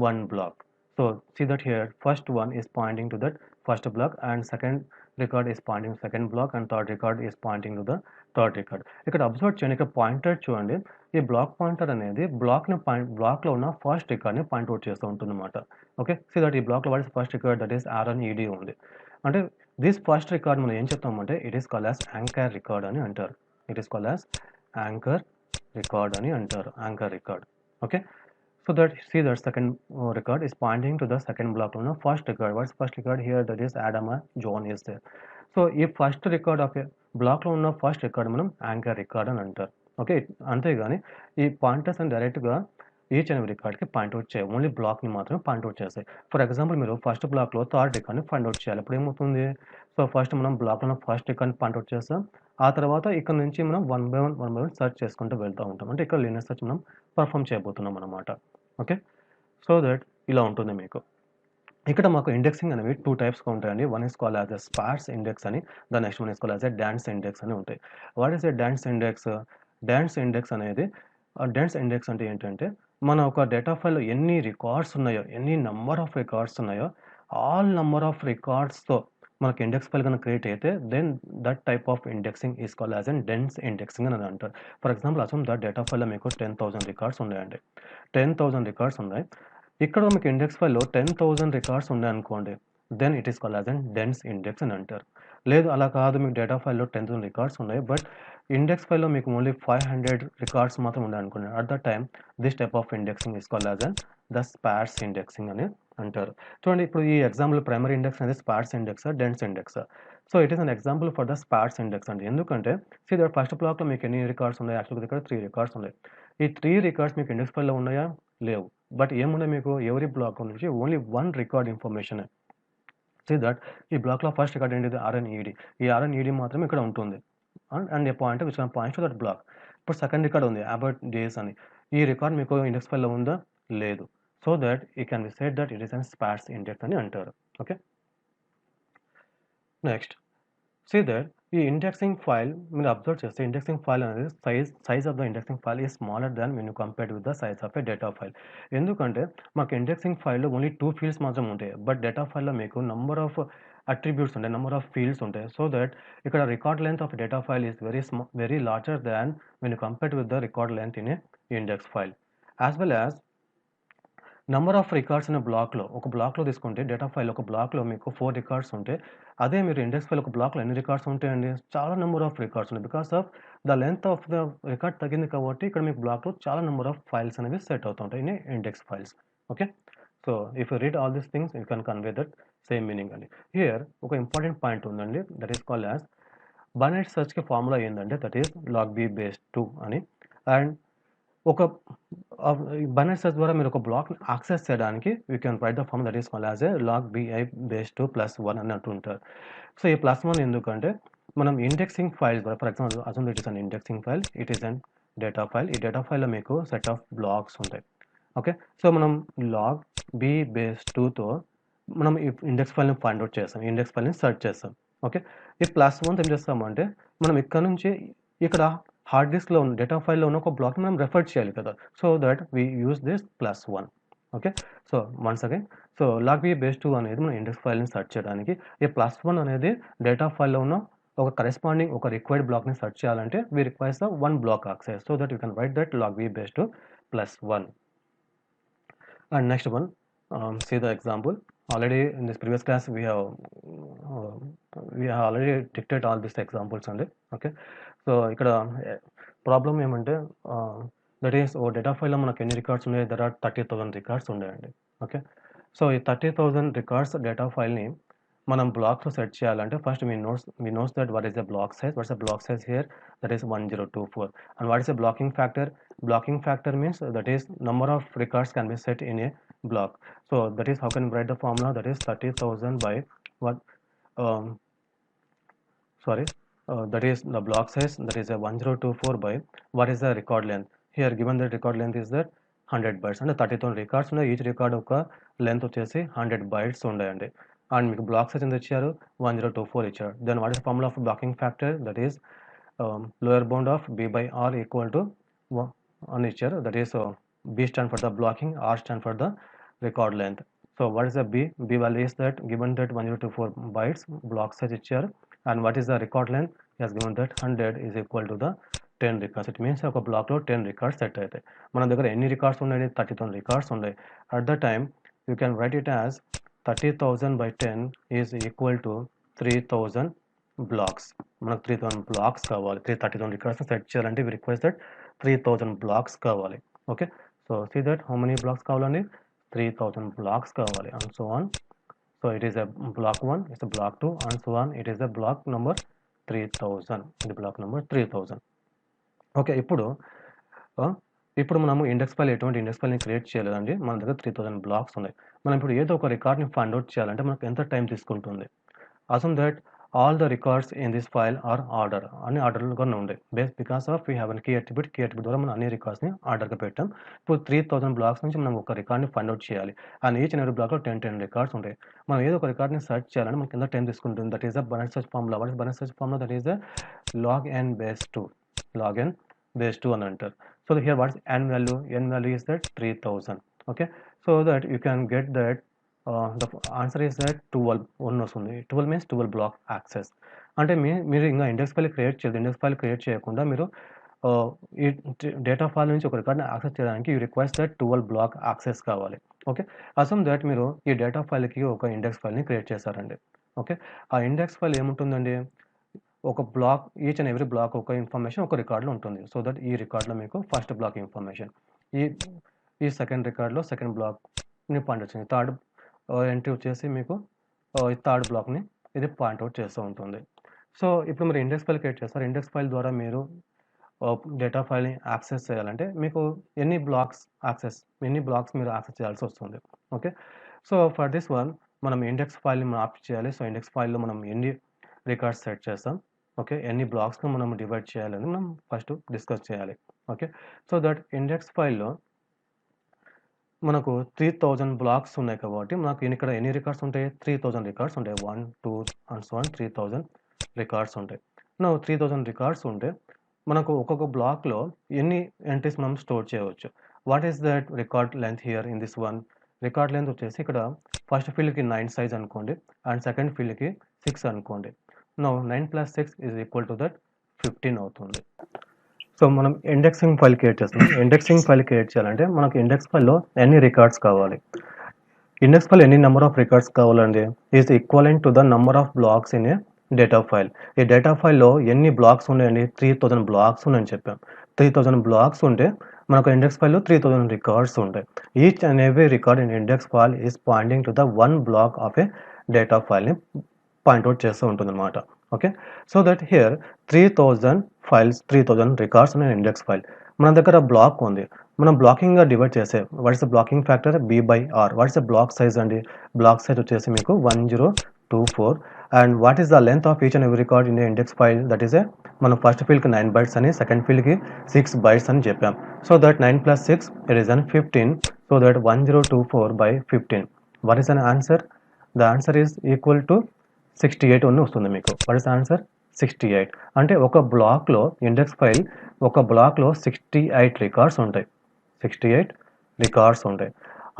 one block. So see that here first one is pointing to that first block, and second record is pointing to second block, and third record is pointing to the third record. ఇక్కడ observe చేయండి, ఇక్కడ pointer చూడండి, ఈ block pointer అనేది బ్లాక్లో ఉన్న first రికార్డ్ని point out చేస్తూ ఉంటుంది అనమాట. ఓకే, సీ దట్ ఈ బ్లాక్లో what is first record, that is RNED ఉంది. అంటే దిస్ ఫస్ట్ రికార్డ్ మనం ఏం చెప్తామంటే it is called as anchor record అని అంటారు. It is called as anchor record అని అంటారు, anchor record. Okay, so that see that second record is pointing to the second block on the first record. What's first record here? That is Adam and John is there. So if first record of a block లో ఉన్న first record మనం anchor record అని అంటారు. Okay, అంతేగాని ఈ pointers అని డైరెక్ట్గా each and రికార్డ్కి point out చేయాలి, ఓన్లీ బ్లాక్ని మాత్రమే పాయింట్అవుట్ చేస్తాయి. ఫర్ ఎగ్జాంపుల్ మీరు ఫస్ట్ బ్లాక్లో థర్డ్ రికార్డ్ని పాయింట్అవుట్ చేయాలి, ఇప్పుడు ఏమవుతుంది, సో ఫస్ట్ మనం బ్లాక్లో ఫస్ట్ రికార్డ్ని పాయింట్అవుట్ చేస్తాం, ఆ తర్వాత ఇక్కడ నుంచి మనం వన్ బై వన్ సెర్చ్ చేసుకుంటూ వెళ్తూ ఉంటాం. అంటే ఇక్కడ లీనియర్ సెర్చ్ మనం పర్ఫామ్ చేయబోతున్నాం అన్నమాట. ఓకే, సో దట్ ఇలా ఉంటుంది మీకు. ఇక్కడ మాకు ఇండెక్సింగ్ అనేవి 2 టైప్స్గా ఉంటాయండి. One is called as a sparse index అని, the next one is called as a dense index అని ఉంటాయి. What is a dense index? Dense index అనేది, డాన్స్ ఇండెక్స్ అంటే ఏంటంటే మన ఒక డేటా ఫైల్లో ఎన్ని రికార్డ్స్ ఉన్నాయో, ఎన్ని నెంబర్ ఆఫ్ రికార్డ్స్ ఉన్నాయో, ఆల్ నెంబర్ ఆఫ్ రికార్డ్స్తో మనకి ఇండెక్స్ ఫైల్ కనుక క్రియేట్ అయితే then that type of indexing is called as an dense indexing అని అంటారు. ఫర్ ఎగ్జాంపుల్ అసలు దట్ డేటా ఫైల్లో మీకు 10,000 రికార్డ్స్ ఉన్నాయండి, 10,000 రికార్డ్స్ ఉన్నాయి. ఇక్కడ మీకు ఇండెక్స్ ఫైల్లో 10,000 రికార్డ్స్ ఉన్నాయి అనుకోండి, then it is called as an dense index అని అంటారు. లేదు అలా కాదు, మీకు డేటా ఫైల్‌లో 10,000 రికార్డ్స్ ఉన్నాయి. బట్ ఇండెక్స్ ఫైల్‌లో మీకు ఓన్లీ 500 రికార్డ్స్ మాత్రం ఉన్నాయనుకోండి. At that time this type of indexing is called as the sparse indexing అని అంటారు. చూడండి, ఇప్పుడు ఈ ఎగ్జాంపుల్ ప్రైమరీ ఇండెక్స్ అనేది స్పార్స్ ఇండెక్సా, డెన్స్ ఇండెక్సా? So it is an example for the sparse index అండి. ఎందుకంటే సీ దట్ ఫస్ట్ బ్లాక్‌లో మీకు ఎన్ని రికార్డ్స్ ఉన్నాయి? యాక్చువల్‌గా ఇక్కడ 3 రికార్డ్స్ ఉన్నాయి. ఈ 3 రికార్డ్స్ మీకు ఇండెక్స్ ఫైల్‌లో ఉన్నాయా? లేవు. బట్ ఏమున్నాయి మీకు? ఎవ్రీ బ్లాక్ నుంచి ఓన్లీ 1 రికార్డ్ ఇన్ఫర్మేషనే. సీ దట్ ఈ బ్లాక్‌లో ఫస్ట్ రికార్డ్ ఏంటిది? ఆర్ఎన్ఈడి. ఈ ఆర్ఎన్ఈడి మాత్రమే ఇక్కడ ఉంటుంది. And a pointer which points to that block. ఇప్పుడు సెకండ్ రికార్డ్ ఉంది అబౌట్ డేస్ అని. ఈ రికార్డ్ మీకు ఇండెక్స్ ఫైల్‌లో ఉందా? లేదు. So that you can be said that it is an sparse index అని అంటారు. ఓకే. నెక్స్ట్ సీ దట్ ఈ ఇండెక్సింగ్ ఫైల్ మీరు అబ్జర్వ్ చేస్తే ఇండెక్సింగ్ ఫైల్ అనేది size of the indexing file is smaller than when you compared with the size of a data file. ఎందుకంటే మాకు indexing ఫైల్‌లో only 2 fields మాత్రం ఉంటాయి. బట్ డేటా ఫైల్‌లో మీకు నంబర్ ఆఫ్ అట్రిబ్యూట్స్ ఉంటాయి. నంబర్ ఆఫ్ ఫీల్డ్స్ ఉంటాయి. సో దట్ ఇక్కడ record length of data file is very larger than when you compared with the record length in a index file. As well as number of records in బ్లాక్‌లో, ఒక బ్లాక్‌లో తీసుకుంటే data file ఒక బ్లాక్‌లో మీకు 4 records ఉంటే, అదే మీరు ఇండెక్స్ ఫైల్ ఒక బ్లాక్‌లో ఎన్ని రికార్డ్స్ ఉంటాయండి? చాలా నంబర్ ఆఫ్ రికార్డ్స్ ఉన్నాయి. Because of the length of the record తగ్గింది కాబట్టి ఇక్కడ మీకు బ్లాక్‌లో చాలా నంబర్ ఆఫ్ ఫైల్స్ అనేవి సెట్ అవుతుంటాయి in index files. Okay. So if you read all these things you can convey that same meaning అండి. హియర్ ఒక ఇంపార్టెంట్ పాయింట్ ఉందండి. That is called as binary సెర్చ్‌కి ఫార్ములా ఏందంటే that is log B base 2 అని. And ఒక binary search ద్వారా మీరు ఒక బ్లాక్‌ని యాక్సెస్ చేయడానికి you can write the form that is called as a log b i base 2 plus 1 అని అంటుంటారు. సో ఈ ప్లస్ 1 ఎందుకంటే మనం ఇండెక్సింగ్ ఫైల్ ద్వారా for example assume it is an indexing file, it is an data file. ఈ data ఫైల్‌లో మీకు set of blocks ఉంటాయి. ఓకే. సో మనం లాగ్ బి బేస్ 2తో మనం ఈ ఇండెక్స్ ఫైల్‌ని ఫైండ్ ఔట్ చేస్తాం. ఇండెక్స్ ఫైల్‌ని సెర్చ్ చేస్తాం. ఓకే. ఈ ప్లస్ 1తో ఏం చేస్తామంటే మనం ఇక్కడ నుంచి ఇక్కడ హార్డ్ డిస్క్‌లో ఉన్న డేటా ఫైల్‌లో ఉన్న ఒక బ్లాక్‌ని మనం రెఫర్ చేయాలి కదా! So that we use this plus 1. Okay. So once again log B base 2 అనేది మన ఇండెక్స్ ఫైల్‌ని సెర్చ్ చేయడానికి, ఈ ప్లస్ 1 అనేది డేటా ఫైల్‌లో ఉన్న ఒక కరెస్పాండింగ్ ఒక రిక్వైర్డ్ బ్లాక్‌ని సెర్చ్ చేయాలంటే we requires the 1 block access. So that you can write that log B base 2 plus 1. And next one, see the example. Already in this previous class uh, we have already dictated all these examples అండి. Okay. So ఇక్కడ problem ఏమంటే that is ఓ data ఫైల్‌లో మనకు ఎన్ని records ఉన్నాయి? There are 30,000 records ఉన్నాయండి. Okay. So ఈ 30,000 రికార్డ్స్ డేటా ఫైల్‌ని మనం బ్లాక్స్‌లో సెట్ చేయాలంటే first we knows that what is the block size. What's the block size here? That is 1024. And what is the blocking factor? Blocking factor means that is number of records can be set in a block. So that is how can we write the formula? That is 30,000 by what? Um, sorry, that is the block size, that is a 1024 by what is the record length? Here given the record length is that 100 bytes అంటే 30,000 records ఉన్నాయి. Each record ఒక length వచ్చేసి 100 bytes ఉన్నాయండి. And మీకు block size ఎంత ఇచ్చారు? 1024 ఇచ్చారు. Then what is formula of blocking factor? That is lower bound of b by r equal to అని ఇచ్చారు. That is b stand for the blocking, r stand for the record length. So what is the b value is that given that 1024 bytes block size ఇచ్చారు. And what is the record length? He has given that 100 is equal to the 10 records. It means ఒక బ్లాక్లో 10 records set అవుతాయి. మన దగ్గర ఎన్ని records ఉన్నాయి? 30,000 records ఉన్నాయి. At the time you can write it as 30,000 by 10 is equal to 3,000 blocks. మనకు 3,000 blocks కావాలి. 30,000 రికార్డ్స్ సెట్ చేయాలంటే వి రిక్వెస్ట్ దట్ 3,000 బ్లాక్స్ కావాలి. Okay. So see that how many blocks కావాలండి? 3,000 బ్లాక్స్ కావాలి. And so on. So it is a block 1, it's a block 2 and so on. It is a block number 3000. ఇది block number 3000. Okay. ఇప్పుడు మనము index file ఎటువంటి index ఫైల్‌ని create చేయలేదండి. మన దగ్గర 3000 బ్లాక్స్ ఉన్నాయి. మనం ఇప్పుడు ఏదో ఒక రికార్డ్‌ని ఫైండ్ ఔట్ చేయాలంటే మనకు ఎంత టైం తీసుకుంటుంది? Assume that all the records in this file are order. అన్ని ఆర్డర్‌లోనే ఉన్నాయి. Because of we have an key attribute ద్వారా మనం అన్ని రికార్డ్స్‌ని ఆర్డర్‌గా పెట్టాం. ఇప్పుడు 3000 బ్లాక్స్ నుంచి మనం ఒక రికార్డ్‌ని ఫైండ్ ఔట్ చేయాలి. అండ్ ఈచ్ అండ్ ఎవ్రీ బ్లాక్‌లో 10 రికార్డ్స్ ఉంటాయి. మనం ఏదో ఒక రికార్డ్‌ని సెర్చ్ చేయాలంటే మనకి ఎంత టైం తీసుకుంటుంది? That is the binary search formula. What is binary search formula? That is the log n base 2. log n base 2 అని అంటారు. So here what is n value? N value is that 3000. Okay. So that you can get that the answer is that 12 1 వస్తుంది. 12 means 12 block access. అంటే మీరు ఇంకా index file create చేయదు. Index file create చేయకుండా మీరు ఈ డేటా ఫైల్ నుంచి ఒక రికార్డ్‌ని యాక్సెస్ చేయడానికి you request that 12 block access కావాలి. ఓకే. అస్యూమ్ దట్ మీరు ఈ డేటా ఫైల్‌కి ఒక ఇండెక్స్ ఫైల్‌ని క్రియేట్ చేశారండి. ఓకే. ఆ ఇండెక్స్ ఫైల్ ఏముంటుందండి, ఒక block, each and every block ఒక ఇన్ఫర్మేషన్ ఒక రికార్డ్లో ఉంటుంది. సో దట్ ఈ రికార్డ్లో మీకు ఫస్ట్ బ్లాక్ ఇన్ఫర్మేషన్, ఈ ఈ సెకండ్ రికార్డ్లో సెకండ్ బ్లాక్ని పాయింట్ వచ్చింది, థర్డ్ ఎంట్రీ వచ్చేసి మీకు ఈ థర్డ్ బ్లాక్ని ఇది పాయింట్అవుట్ చేస్తూ ఉంటుంది. సో ఇప్పుడు మీరు ఇండెక్స్ ఫైల్ క్రియేట్ చేస్తారు. ఇండెక్స్ ఫైల్ ద్వారా మీరు డేటా ఫైల్ని యాక్సెస్ చేయాలంటే మీకు ఎన్ని బ్లాక్స్ మీరు యాక్సెస్ చేయాల్సి వస్తుంది. Okay. So for this one మనం ఇండెక్స్ ఫైల్ని మ్యాప్ చేయాలి. సో ఇండెక్స్ ఫైల్లో మనం ఎన్ని రికార్డ్స్ సెట్ చేస్తాం, ఓకే, ఎన్ని బ్లాక్స్గా మనం డివైడ్ చేయాలని మనం ఫస్ట్ డిస్కస్ చేయాలి. ఓకే. సో దట్ ఇండెక్స్ ఫైల్లో మనకు 3000 బ్లాక్స్ ఉన్నాయి కాబట్టి మనకు ఇక్కడ ఎన్ని రికార్డ్స్ ఉంటాయి, 3000 రికార్డ్స్ ఉంటాయి. 1 2 అండ్ సో ఆన్ 3000 రికార్డ్స్ ఉంటాయి. 3000 రికార్డ్స్ ఉంటే మనకు ఒక్కొక్క బ్లాక్లో ఎన్ని ఎంట్రీస్ మనం స్టోర్ చేయవచ్చు. What is that record length here in this one? Record length వచ్చేసి ఇక్కడ ఫస్ట్ ఫీల్డ్కి 9 సైజ్ అనుకోండి అండ్ సెకండ్ ఫీల్డ్కి 6 అనుకోండి. 9 + 6 ఈజ్ ఈక్వల్ టు దట్ 15 అవుతుంది. సో మనం ఇండెక్సింగ్ ఫైల్ క్రియేట్ చేస్తున్నాం. ఇండెక్సింగ్ ఫైల్ క్రియేట్ చేయాలంటే మనకు ఇండెక్స్ ఫైల్లో ఎన్ని రికార్డ్స్ కావాలి, ఇండెక్స్ ఫైల్ ఎన్ని నెంబర్ ఆఫ్ రికార్డ్స్ కావాలండి, is equivalent to the number of blocks in a data file. ఈ డేటా ఫైల్లో ఎన్ని బ్లాక్స్ ఉన్నాయండి, 3000 బ్లాక్స్ ఉన్నాయని చెప్పాం. 3000 బ్లాక్స్ ఉంటే మనకు ఇండెక్స్ ఫైల్లో 3000 రికార్డ్స్ ఉంటాయి. Each and every record in index file is Poynting to the one black of A data ఫైల్ని పాయింట్అవుట్ చేస్తూ ఉంటుంది అనమాట. Okay. So that here 3000 records ఉన్న ఇండెక్స్ ఫైల్. మన దగ్గర బ్లాక్ ఉంది, మనం బ్లాకింగ్గా డివైడ్ చేసే what is the blocking factor B/R. What is the block size అండి, బ్లాక్ సైజ్ వచ్చేసి మీకు 1024 and what is the length of each and every record in index file, that is మనం first ఫీల్డ్కి 9 bytes అని second ఫీల్డ్కి 6 bytes అని చెప్పాం. So that 9 + 6 it is 15. So that 1024/15. What is an answer? The answer is equal to 68 అని వస్తుంది మీకు. What is answer? 68. అంటే ఒక బ్లాక్లో ఇండెక్స్ ఫైల్ ఒక బ్లాక్లో 68 రికార్డ్స్ ఉంటాయి. 68 రికార్డ్స్ ఉంటాయి.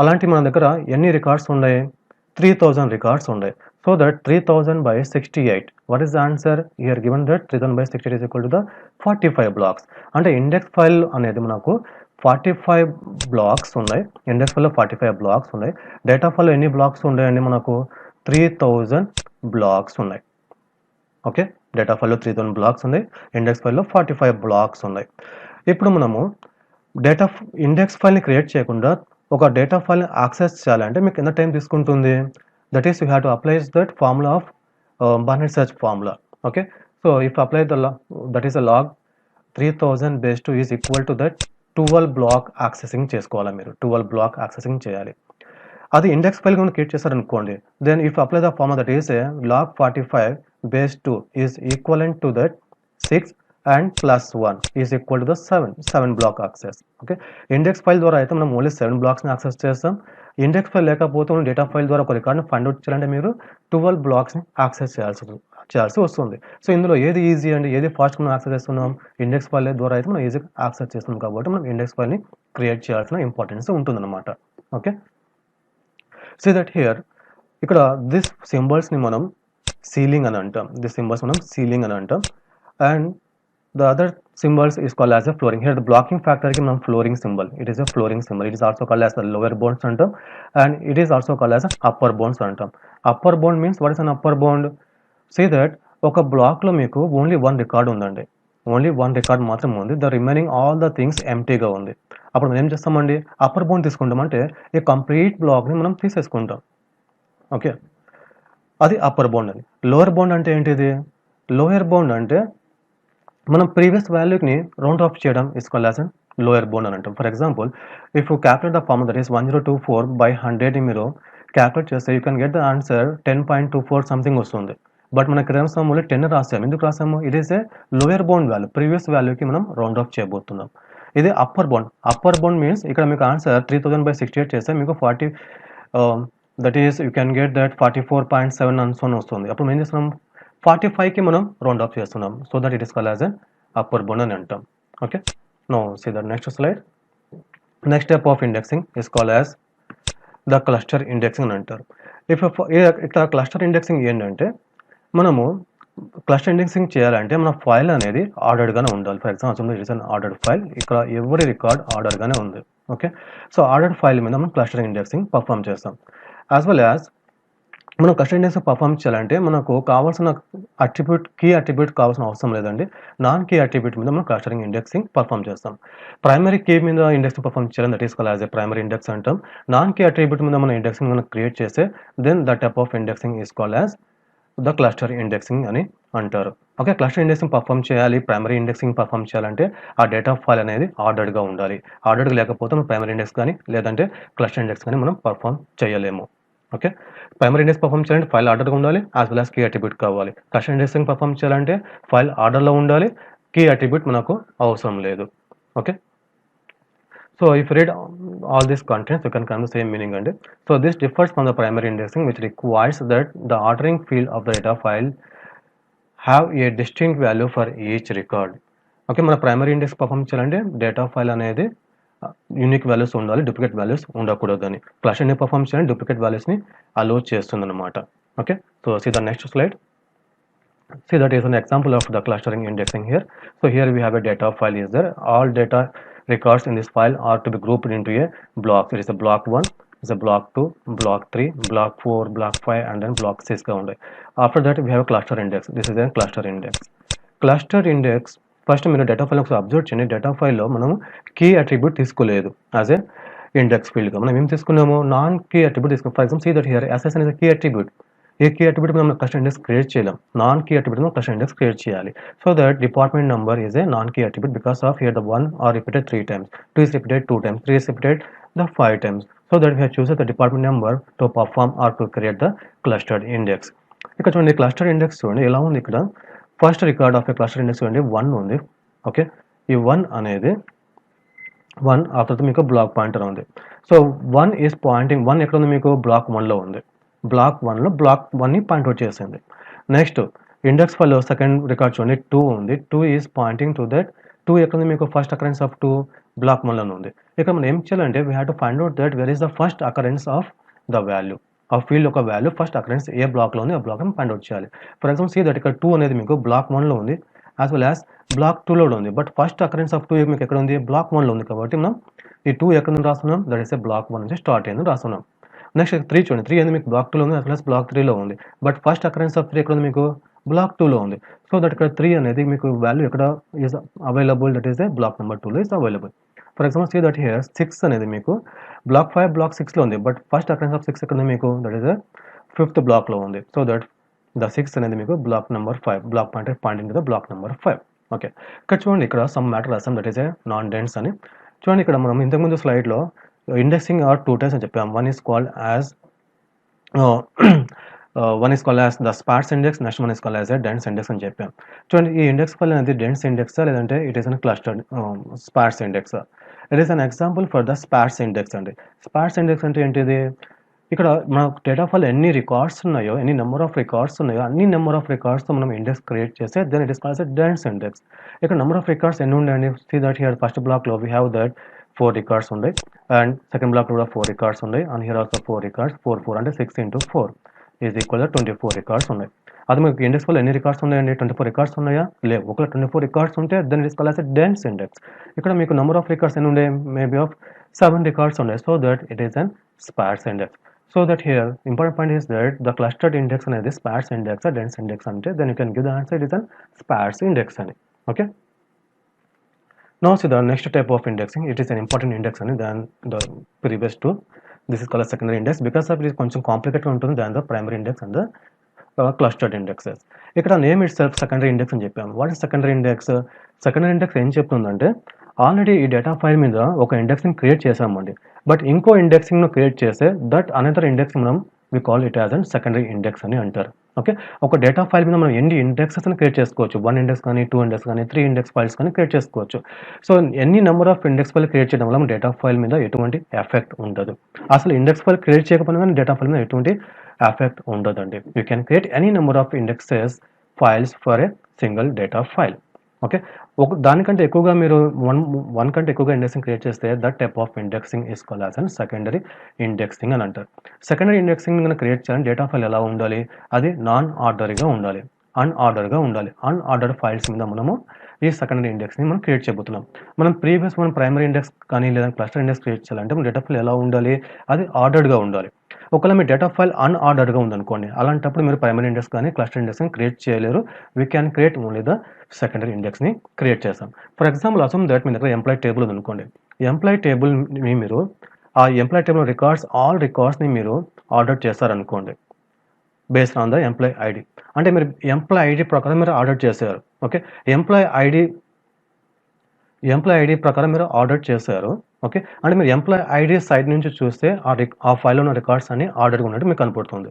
అలాంటి మన దగ్గర ఎన్ని రికార్డ్స్ ఉన్నాయి, 3000 రికార్డ్స్ ఉన్నాయి. So that 3000/68. What is the answer? Here given that 3000/68 is equal to the 45 blocks. అంటే ఇండెక్స్ ఫైల్ అనేది మనకు 45 బ్లాక్స్ ఉన్నాయి. ఇండెక్స్ ఫైల్లో 45 బ్లాక్స్ ఉన్నాయి. డేటా ఫైల్లో ఎన్ని బ్లాక్స్ ఉన్నాయండి, మనకు 3000 బ్లాక్స్ ఉన్నాయి. ఓకే. డేటా ఫైల్లో 3000 బ్లాక్స్ ఉన్నాయి, ఇండెక్స్ ఫైల్లో 45 బ్లాక్స్ ఉన్నాయి. ఇప్పుడు మనము ఇండెక్స్ ఫైల్ని క్రియేట్ చేయకుండా ఒక డేటా ఫైల్ని యాక్సెస్ చేయాలంటే మీకు ఎంత టైం తీసుకుంటుంది? That is you have to apply that formula of binary search formula. Okay. So if apply that is a log 3000/2 is equal to that 12 block accessing చేసుకోవాలి. మీరు 12 బ్లాక్ యాక్సెసింగ్ చేయాలి. అది index file కనుక create చేశారనుకోండి, then if apply the formula that is log45/2 is equivalent to that 6 and +1 is equal to the 7 block access. Okay. Index file ద్వారా అయితే మనం only 7 బ్లాక్స్ని access చేస్తాం. ఇండెక్స్ ఫైల్ లేకపోతే data file ద్వారా ఒక రికార్డ్ని find out చేయాలంటే మీరు 12 బ్లాక్స్ని యాక్సెస్ చేయాల్సి వస్తుంది. సో ఇందులో ఏది ఈజీ అండి, ఏది ఫాస్ట్గా మనం యాక్సెస్ చేస్తున్నాం? ఇండెక్స్ ఫైల్ ద్వారా అయితే మనం ఈజీగా యాక్సెస్ చేస్తున్నాం కాబట్టి మనం ఇండెక్స్ ఫైల్ని క్రియేట్ చేయాల్సిన ఇంపార్టెన్స్ ఉంటుందన్నమాట. ఓకే. సీ దట్ హియర్ ఇక్కడ దిస్ సింబల్స్ని మనం సీలింగ్ అని అంటాం. And the other symbols is called as a flooring. Here the blocking ఫ్యాక్టర్కి మనం flooring symbol, it is a flooring symbol. It is also called as the lower bounds అంటాం and it is also called as upper bounds అంటాం. Upper bound means what is an upper bound? See that ఒక బ్లాక్లో మీకు only 1 record ఉందండి, only 1 record మాత్రం ఉంది. The remaining all the things ఎంప్టీగా ఉంది. అప్పుడు మనం ఏం చేస్తామండి, అప్పర్ బౌండ్ తీసుకుంటాం. అంటే ఈ కంప్లీట్ బ్లాక్ని మనం తీసేసుకుంటాం. ఓకే. అది అప్పర్ బౌండ్ అని. లోయర్ బౌండ్ అంటే ఏంటిది? లోయర్ బౌండ్ అంటే మనం ప్రీవియస్ వాల్యూని రౌండ్ ఆఫ్ చేయడం is called as an lower bound అని అంటాం. For example if you calculate the formula that is 1024/100ని మీరు క్యాల్కులేట్ చేస్తే you can get the answer 10.24 something వస్తుంది. బట్ మనకి రిజల్ట్స్ ఓన్లీ 10 రాసాము. ఎందుకు రాసాము? It is a lower bound value, previous వాల్యూకి మనం రౌండ్ ఆఫ్ చేయబోతున్నాం. ఇది upper bound. Upper bound means ఇక్కడ మీకు ఆన్సర్ 3000/68 చేస్తే మీకు 40 that is you can get that 44.7 అని వస్తుంది. అప్పుడు మనం ఏం చేస్తున్నాం, 45కి మనం రౌండ్ ఆఫ్ చేస్తున్నాం. So that it is called as an upper bound అని అంటాం. Okay. Now see the next slide. Next type of indexing is called as the cluster indexing అని అంటారు. ఇక్కడ క్లస్టర్ ఇండెక్సింగ్ ఏంటంటే మనము క్లస్టర్ ఇండెక్సింగ్ చేయాలంటే మన ఫైల్ అనేది ఆర్డర్డ్గానే ఉండాలి. For example it is an ordered file. ఇక్కడ ఎవరి రికార్డ్ ఆర్డర్గానే ఉంది. ఓకే. సో ఆర్డర్డ్ ఫైల్ మీద మనం క్లస్టర్ ఇండెక్సింగ్ పర్ఫామ్ చేస్తాం. యాజ్ వెల్ యాజ్ మనం క్లస్టర్ ఇండెక్స్ పర్ఫామ్ చేయాలంటే మనకు కావాల్సిన కీ అట్రిబ్యూట్ కావాల్సిన అవసరం లేదండి. నాన్ కీ అట్రిబ్యూట్ మీద మనం క్లస్టరింగ్ ఇండెక్సింగ్ పర్ఫామ్ చేస్తాం. ప్రైమరీ కీ మీద ఇండెక్స్ పర్ఫామ్ చేయాలి, that is called as a primary index అంటాం. నాన్ కీ అట్రిబ్యూట్ మీద మనం ఇండెక్సింగ్ మనం క్రియేట్ చేస్తే then the type of indexing is called as the cluster indexing అని అంటారు. ఓకే, క్లస్టర్ ఇండెక్సింగ్ పర్ఫామ్ చేయాలి, ప్రైమరీ ఇండెక్సింగ్ పర్ఫామ్ చేయాలంటే ఆ డేటా ఫైల్ అనేది ఆర్డర్డ్గా ఉండాలి. ఆర్డర్డ్ లేకపోతే మనం ప్రైమరీ ఇండెక్స్ కానీ లేదంటే క్లస్టర్ ఇండెక్స్ కానీ మనం పర్ఫామ్ చేయలేము. ఓకే, ప్రైమరీ ఇండెక్స్ పర్ఫామ్ చేయాలంటే ఫైల్ ఆర్డర్గా ఉండాలి, as well as key attribute కావాలి. క్లస్టర్ ఇండెక్సింగ్ పర్ఫామ్ చేయాలంటే ఫైల్ ఆర్డర్లో ఉండాలి, కీ అట్రిబ్యూట్ మనకు అవసరం లేదు. Okay, so if you read all these contents, you can come to the same meaning. And so this differs from the primary indexing, which requires that the ordering field of the data file have a distinct value for each record. Okay, మన primary index perform చేయాలంటే data file అనేది unique values ఉండాలి, duplicate values ఉండకూడదు అని. Cluster index perform చేయాలంటే duplicate వాల్యూస్ని allow చేస్తుంది అనమాట. Okay, so see the next slide. See, that is an example of the clustering indexing here. So here we have a data file is there. All data records in this file are to be grouped into a block. It is a block 1, is a block 2, block 3, block 4, block 5 and then block 6 ga undayi. After that we have a cluster index. This is a cluster index. Cluster index first మీరు data file ఒకసారి observe చేయండి. Data ఫైల్లో మనం key attribute తీసుకోలేదు as a index ఫీల్డ్గా. మనం ఏం తీసుకున్నాము, నాన్ కీ అట్రిబ్యూట్ తీసుకున్నాం. For example see that here SSN is key attribute. ఏ కీ అట్రిబ్యూట్ మనం క్లస్టర్ ఇండెక్స్ క్రియేట్ చేయలేం, నాన్ కీ అట్రిబ్యూట్ మనం క్లస్టర్ ఇండెక్స్ క్రియేట్ చేయాలి. So that department number is a non key attribute because of here the 1 are repeated 3 times, 2 is repeated 2 times, 3 is repeated the 5 times. So that we have chosen the department number to perform or to create the clustered index. ఇక్కడ చూడండి, cluster index చూడండి ఎలా ఉంది. ఇక్కడ first record of A cluster index చూడండి 1 ఉంది. Okay, ఈ 1 అనేది 1 ఆ తర్వాత మీకు బ్లాక్ పాయింటర్ ఉంది. సో 1 ఈస్ పాయింటింగ్, 1 ఎక్కడ ఉంది మీకు బ్లాక్ 1లో ఉంది. బ్లాక్ 1లో బ్లాక్ 1ని పాయింట్అవుట్ చేసింది. నెక్స్ట్ ఇండెక్స్ ఫైల్లో సెకండ్ రికార్డ్ చూడండి 2 ఉంది. 2 ఈస్ పాయింటింగ్ టు దట్ 2 ఎక్కడ ఉంది మీకు ఫస్ట్ అకరెన్స్ ఆఫ్ 2 బ్లాక్ 1లోనే ఉంది. ఇక్కడ మనం ఏం చేయాలంటే we have to find out that where is the first occurrence of the value. ఆ ఫీల్డ్ యొక్క వాల్యూ ఫస్ట్ అకరెన్స్ ఏ బ్లాక్లో ఉంది ఆ బ్లాక్ని ఫైండ్ అవుట్ చేయాలి. ఫర్ ఎగ్జాంపుల్ సీ దట్ ఇక్కడ 2 అనేది మీకు బ్లాక్ 1లో ఉంది యాజ్ వెల్ యాజ్ బ్లాక్ 2లో ఉంది. బట్ ఫస్ట్ అకరెన్స్ ఆఫ్ 2 మీకు ఎక్కడ ఉంది, బ్లాక్ 1లో ఉంది. కాబట్టి మనం ఈ 2 ఎక్కడ నుంచి రాస్తున్నాం, దట్ ఈస్ ఏ బ్లాక్ 1 నుంచి స్టార్ట్ అయింది రాస్తున్నాం. నెక్స్ట్ 3 చూడండి, 3 అనేది మీకు బ్లాక్ 2లో ఉంది యాజ్ వెల్ యాజ్ బ్లాక్ 3లో ఉంది. బట్ ఫస్ట్ అకరెన్స్ ఆఫ్ 3 ఎక్కడ ఉంది మీకు బ్లాక్ 2లో ఉంది. సో దట్ ఇక్కడ 3 అనేది మీకు వాల్యూ ఎక్కడ is available, that is a block number 2లో is available. For example see that here 6 అనేది మీకు బ్లాక్ 5 బ్లాక్ 6లో ఉంది. బట్ ఫస్ట్ అకరెన్స్ ఆఫ్ 6 ఎక్కడ ఉంది మీకు, దట్ ఈస్ ఏ 5th బ్లాక్లో ఉంది. సో దట్ ద 6 అనేది మీకు block number 5, block pointing to the block number 5. Okay, ఇక్కడ చూడండి ఇక్కడ సమ్ మ్యాటర్ రాసాం, that is a non dense అని. చూడండి ఇక్కడ మనం ఇంతకుముందు స్లైడ్లో ఇండెక్సింగ్ ఆర్ 2 types అని చెప్పాం. One is called as the sparse index, next one is called as A dense index అని చెప్పాం. చూడండి ఈ ఇండెక్స్ ఫైల్ అనేది డెన్స్ ఇండెక్సా లేదంటే it is an clustered sparse index. It is an example for the sparse index అండి. Sparse index అంటే ఏంటిది, ఇక్కడ మన డేటా ఫైల్ ఎన్ని రికార్డ్స్ ఉన్నాయో, ఎన్ని నెంబర్ ఆఫ్ రికార్డ్స్ ఉన్నాయో అన్ని నెంబర్ ఆఫ్ రికార్డ్స్తో మనం ఇండెక్స్ క్రియేట్ చేస్తే then it is called a dense index. ఇక్కడ నెంబర్ ఆఫ్ రికార్డ్స్ ఎన్ని ఉన్నాయండి, సీ దట్ హియర్ ఫస్ట్ బ్లాక్లో వీ హ్యావ్ దట్ 4 రికార్డ్స్ ఉన్నాయి అండ్ సెకండ్ బ్లాక్లో కూడా 4 రికార్డ్స్ ఉన్నాయి అండ్ హియర్ ఆల్సో 4 రికార్డ్స్. 4 అంటే 6 into 4 ఈజ్ ఈక్వల్ 24 రికార్డ్స్ ఉన్నాయి. అది మీకు ఇండెక్స్ ఫైల్ ఎన్ని రికార్డ్స్ ఉన్నాయండి, 24 రికార్డ్స్ ఉన్నాయా, లేవు. ఒకవేళ 24 రికార్డ్స్ ఉంటే then it is called as a dense index. ఇక్కడ మీకు నెంబర్ ఆఫ్ రికార్డ్స్ ఎన్ని ఉన్నాయి, మేబీ ఆఫ్ 7 రికార్డ్స్ ఉన్నాయి. So that it is an sparse index. So that here important point is that the clustered index అనేది sparse index or dense index అంటే then you can give the answer it is an sparse index అని. Okay, now see the next type of indexing, it is an important index అని than the previous two. This is called a secondary index because of it is కొంచెం complicated ఉంటుంది than the primary index and the clustered indexes. ఇక్కడ name it self secondary index అని చెప్పాము. What is secondary index? Secondary index ఏం చెప్తుందంటే already ఈ data file మీద ఒక ఇండెక్స్ని క్రియేట్ చేసామండి, బట్ ఇంకో ఇండెక్సింగ్ను క్రియేట్ చేస్తే దట్ అనదర్ ఇండెక్స్ మనం we call it as an secondary index అని అంటారు. ఓకే, ఒక డేటా ఫైల్ మీద మనం ఎన్ని ఇండెక్సెస్ని క్రియేట్ చేసుకోవచ్చు, 1 ఇండెక్స్ కానీ 2 ఇండెక్స్ కానీ 3 ఇండెక్స్ ఫైల్స్ కానీ క్రియేట్ చేసుకోవచ్చు. సో ఎన్ని number of index file create చేయడం వల్ల డేటా ఫైల్ మీద ఎటువంటి ఎఫెక్ట్ ఉండదు. అసలు ఇండెక్స్ ఫైల్ క్రియేట్ చేయకపోయినా కానీ డేటా ఫైల్ మీద ఎటువంటి ఎఫెక్ట్ ఉండదండి. You can create any number of indexes files for a single data file. Okay, దానికంటే ఎక్కువగా మీరు వన్ కంటే ఎక్కువగా ఇండెక్సింగ్ క్రియేట్ చేస్తే that type of indexing is called as an secondary indexing అని అంటారు. సెకండరీ ఇండెక్సింగ్ క్రియేట్ చేయాలని డేటా ఫైల్ ఎలా ఉండాలి, అది నాన్ ఆర్డరీగా ఉండాలి. అన్ఆర్డర్గా ఉండాలి. అన్ఆర్డర్డ్ ఫైల్స్ మీద మనము ఈ సెకండరీ ఇండెక్స్ని మనం క్రియేట్ చేయబోతున్నాం. మనం ప్రైమరీ ఇండెక్స్ కానీ లేదా క్లస్టర్ ఇండెక్స్ క్రియేట్ చేయాలంటే మన డేటా ఫైల్ ఎలా ఉండాలి, అది ఆర్డర్డ్గా ఉండాలి. ఒకవేళ మీ డేటా ఫైల్ అన్ఆర్డర్డ్గా ఉందనుకోండి, అలాంటప్పుడు మీరు ప్రైమరీ ఇండెక్స్ కానీ క్లస్టర్ ఇండెక్స్ని క్రియేట్ చేయలేరు. We can create only the secondary ఇండెక్స్ని క్రియేట్ చేస్తాం. ఫర్ ఎగ్జాంపుల్ అసమ్ దట్ మీ దగ్గర ఎంప్లాయీ టేబుల్ ఉందనుకోండి. ఎంప్లాయీ టేబుల్ని మీరు ఆ ఎంప్లాయీ టేబుల్ ఆల్ రికార్డ్స్ని మీరు ఆర్డర్ చేస్తారనుకోండి based on the employee ID. అంటే మీరు ఎంప్లాయీ ఐడి ప్రకారం మీరు ఆర్డర్ చేశారు. ఓకే, ఎంప్లాయీ ఐడి ప్రకారం మీరు ఆర్డర్ చేశారు. ఓకే, అంటే మీరు ఎంప్లాయీ ఐడి సైడ్ నుంచి చూస్తే ఆ ఫైల్లో ఉన్న రికార్డ్స్ అన్ని ఆర్డర్గా ఉన్నట్టు మీకు కనపడుతుంది.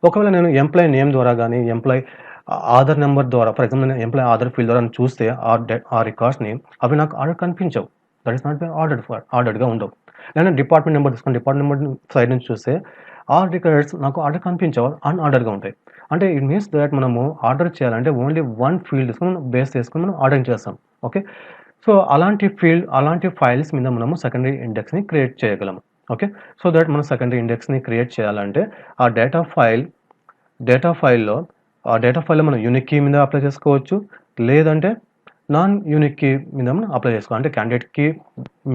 ఒకవేళ నేను ఎంప్లాయీ నేమ్ ద్వారా కానీ ఎంప్లాయీ ఆధార్ నెంబర్ ద్వారా, ఫర్ ఎగ్జాంపుల్ నేను ఎంప్లాయీ ఆధార్ ఫీల్డ్ ద్వారా చూస్తే ఆ రికార్డ్స్ని అవి నాకు ఆర్డర్ కనిపించవు. దట్ ఈస్ నాట్ ఆర్డర్డ్గా ఉండవు. లేదా డిపార్ట్మెంట్ నెంబర్ తీసుకొని డిపార్ట్మెంట్ నెంబర్ సైడ్ నుంచి చూస్తే ఆ రికార్డ్స్ నాకు ఆర్డర్ కనిపించవు, అన్ఆర్డర్గా ఉంటాయి. అంటే ఇట్ మీన్స్ దట్ మనము ఆర్డర్ చేయాలంటే ఓన్లీ వన్ ఫీల్డ్ తీసుకొని మనం బేస్ చేసుకొని మనం ఆర్డర్ చేస్తాం. ఓకే, సో అలాంటి ఫైల్స్ మీద మనము సెకండరీ ఇండెక్స్ని క్రియేట్ చేయగలము. ఓకే, సో దట్ మనం సెకండరీ ఇండెక్స్ని క్రియేట్ చేయాలంటే ఆ డేటా ఫైల్లో మనం యూనిక్ కీ మీద అప్లై చేసుకోవచ్చు, లేదంటే నాన్ యూనిక్ కీ మీద మనం అప్లై చేసుకోవాలి. అంటే క్యాండిడేట్ కీ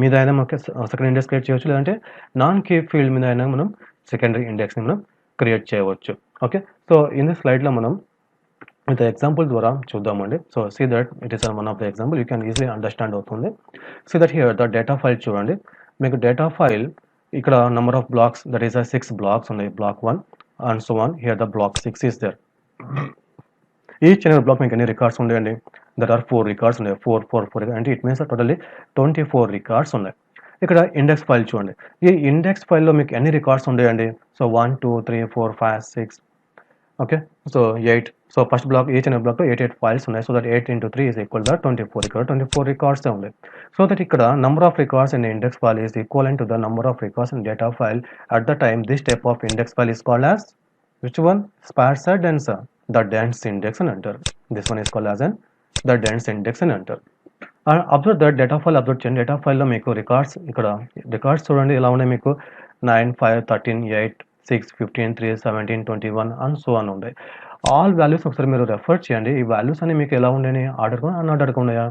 మీద అయినా మనకి సెకండరీ ఇండెక్స్ క్రియేట్ చేయవచ్చు, లేదంటే నాన్ కీ ఫీల్డ్ మీద అయినా మనం సెకండరీ ఇండెక్స్ని మనం క్రియేట్ చేయవచ్చు. ఓకే, సో ఇన్ దిస్ స్లైడ్లో మనం విత్ ఎగ్జాంపుల్ ద్వారా చూద్దామండి. So see that it is one of the example you can easily understand అవుతుంది. See that here the data file చూడండి. మీకు డేటా ఫైల్ ఇక్కడ number of blocks, that is 6 blocks ఉన్నాయి. Block 1 and so on. Here the block 6 is there. Each and block మీకు ఎన్ని records ఉన్నాయండి? That are 4 records ఉన్నాయి. 4 అంటే ఇట్ మీన్స్ టోటల్లీ 24 రికార్డ్స్ ఉన్నాయి. ఇక్కడ ఇండెక్స్ ఫైల్ చూడండి. ఈ ఇండెక్స్ ఫైల్లో మీకు ఎన్ని రికార్డ్స్ ఉన్నాయండి? So 1 2 3 4 5 6. Okay, so 8. So first block each and బ్లాక్లో 8 ఫైల్స్ ఉన్నాయి. So that 8 into 3 is equal to 24. ఇక్కడ 24 రికార్డ్స్ ఉన్నాయి. సో దట్ ఇక్కడ number of records in the index file is equivalent to the number of records in data file at the time this type of index file is called as which one? Sparse or dense? The dense index అని అంటారు. This one is called as the dense index అని అంటారు. Observe that data file observe చేయండి. Data ఫైల్లో మీకు ఇక్కడ records చూడండి ఎలా ఉన్నాయి. మీకు 9 5 13 8 6 15 3 17 21 అండ్ సో అని ఉన్నాయి. ఆల్ వాల్యూస్ ఒకసారి మీరు రెఫర్ చేయండి. ఈ వాల్యూస్ అన్ని మీకు ఎలా ఉన్నాయి? ఆర్డర్గా అన్ఆర్డర్గా ఉన్నాయా?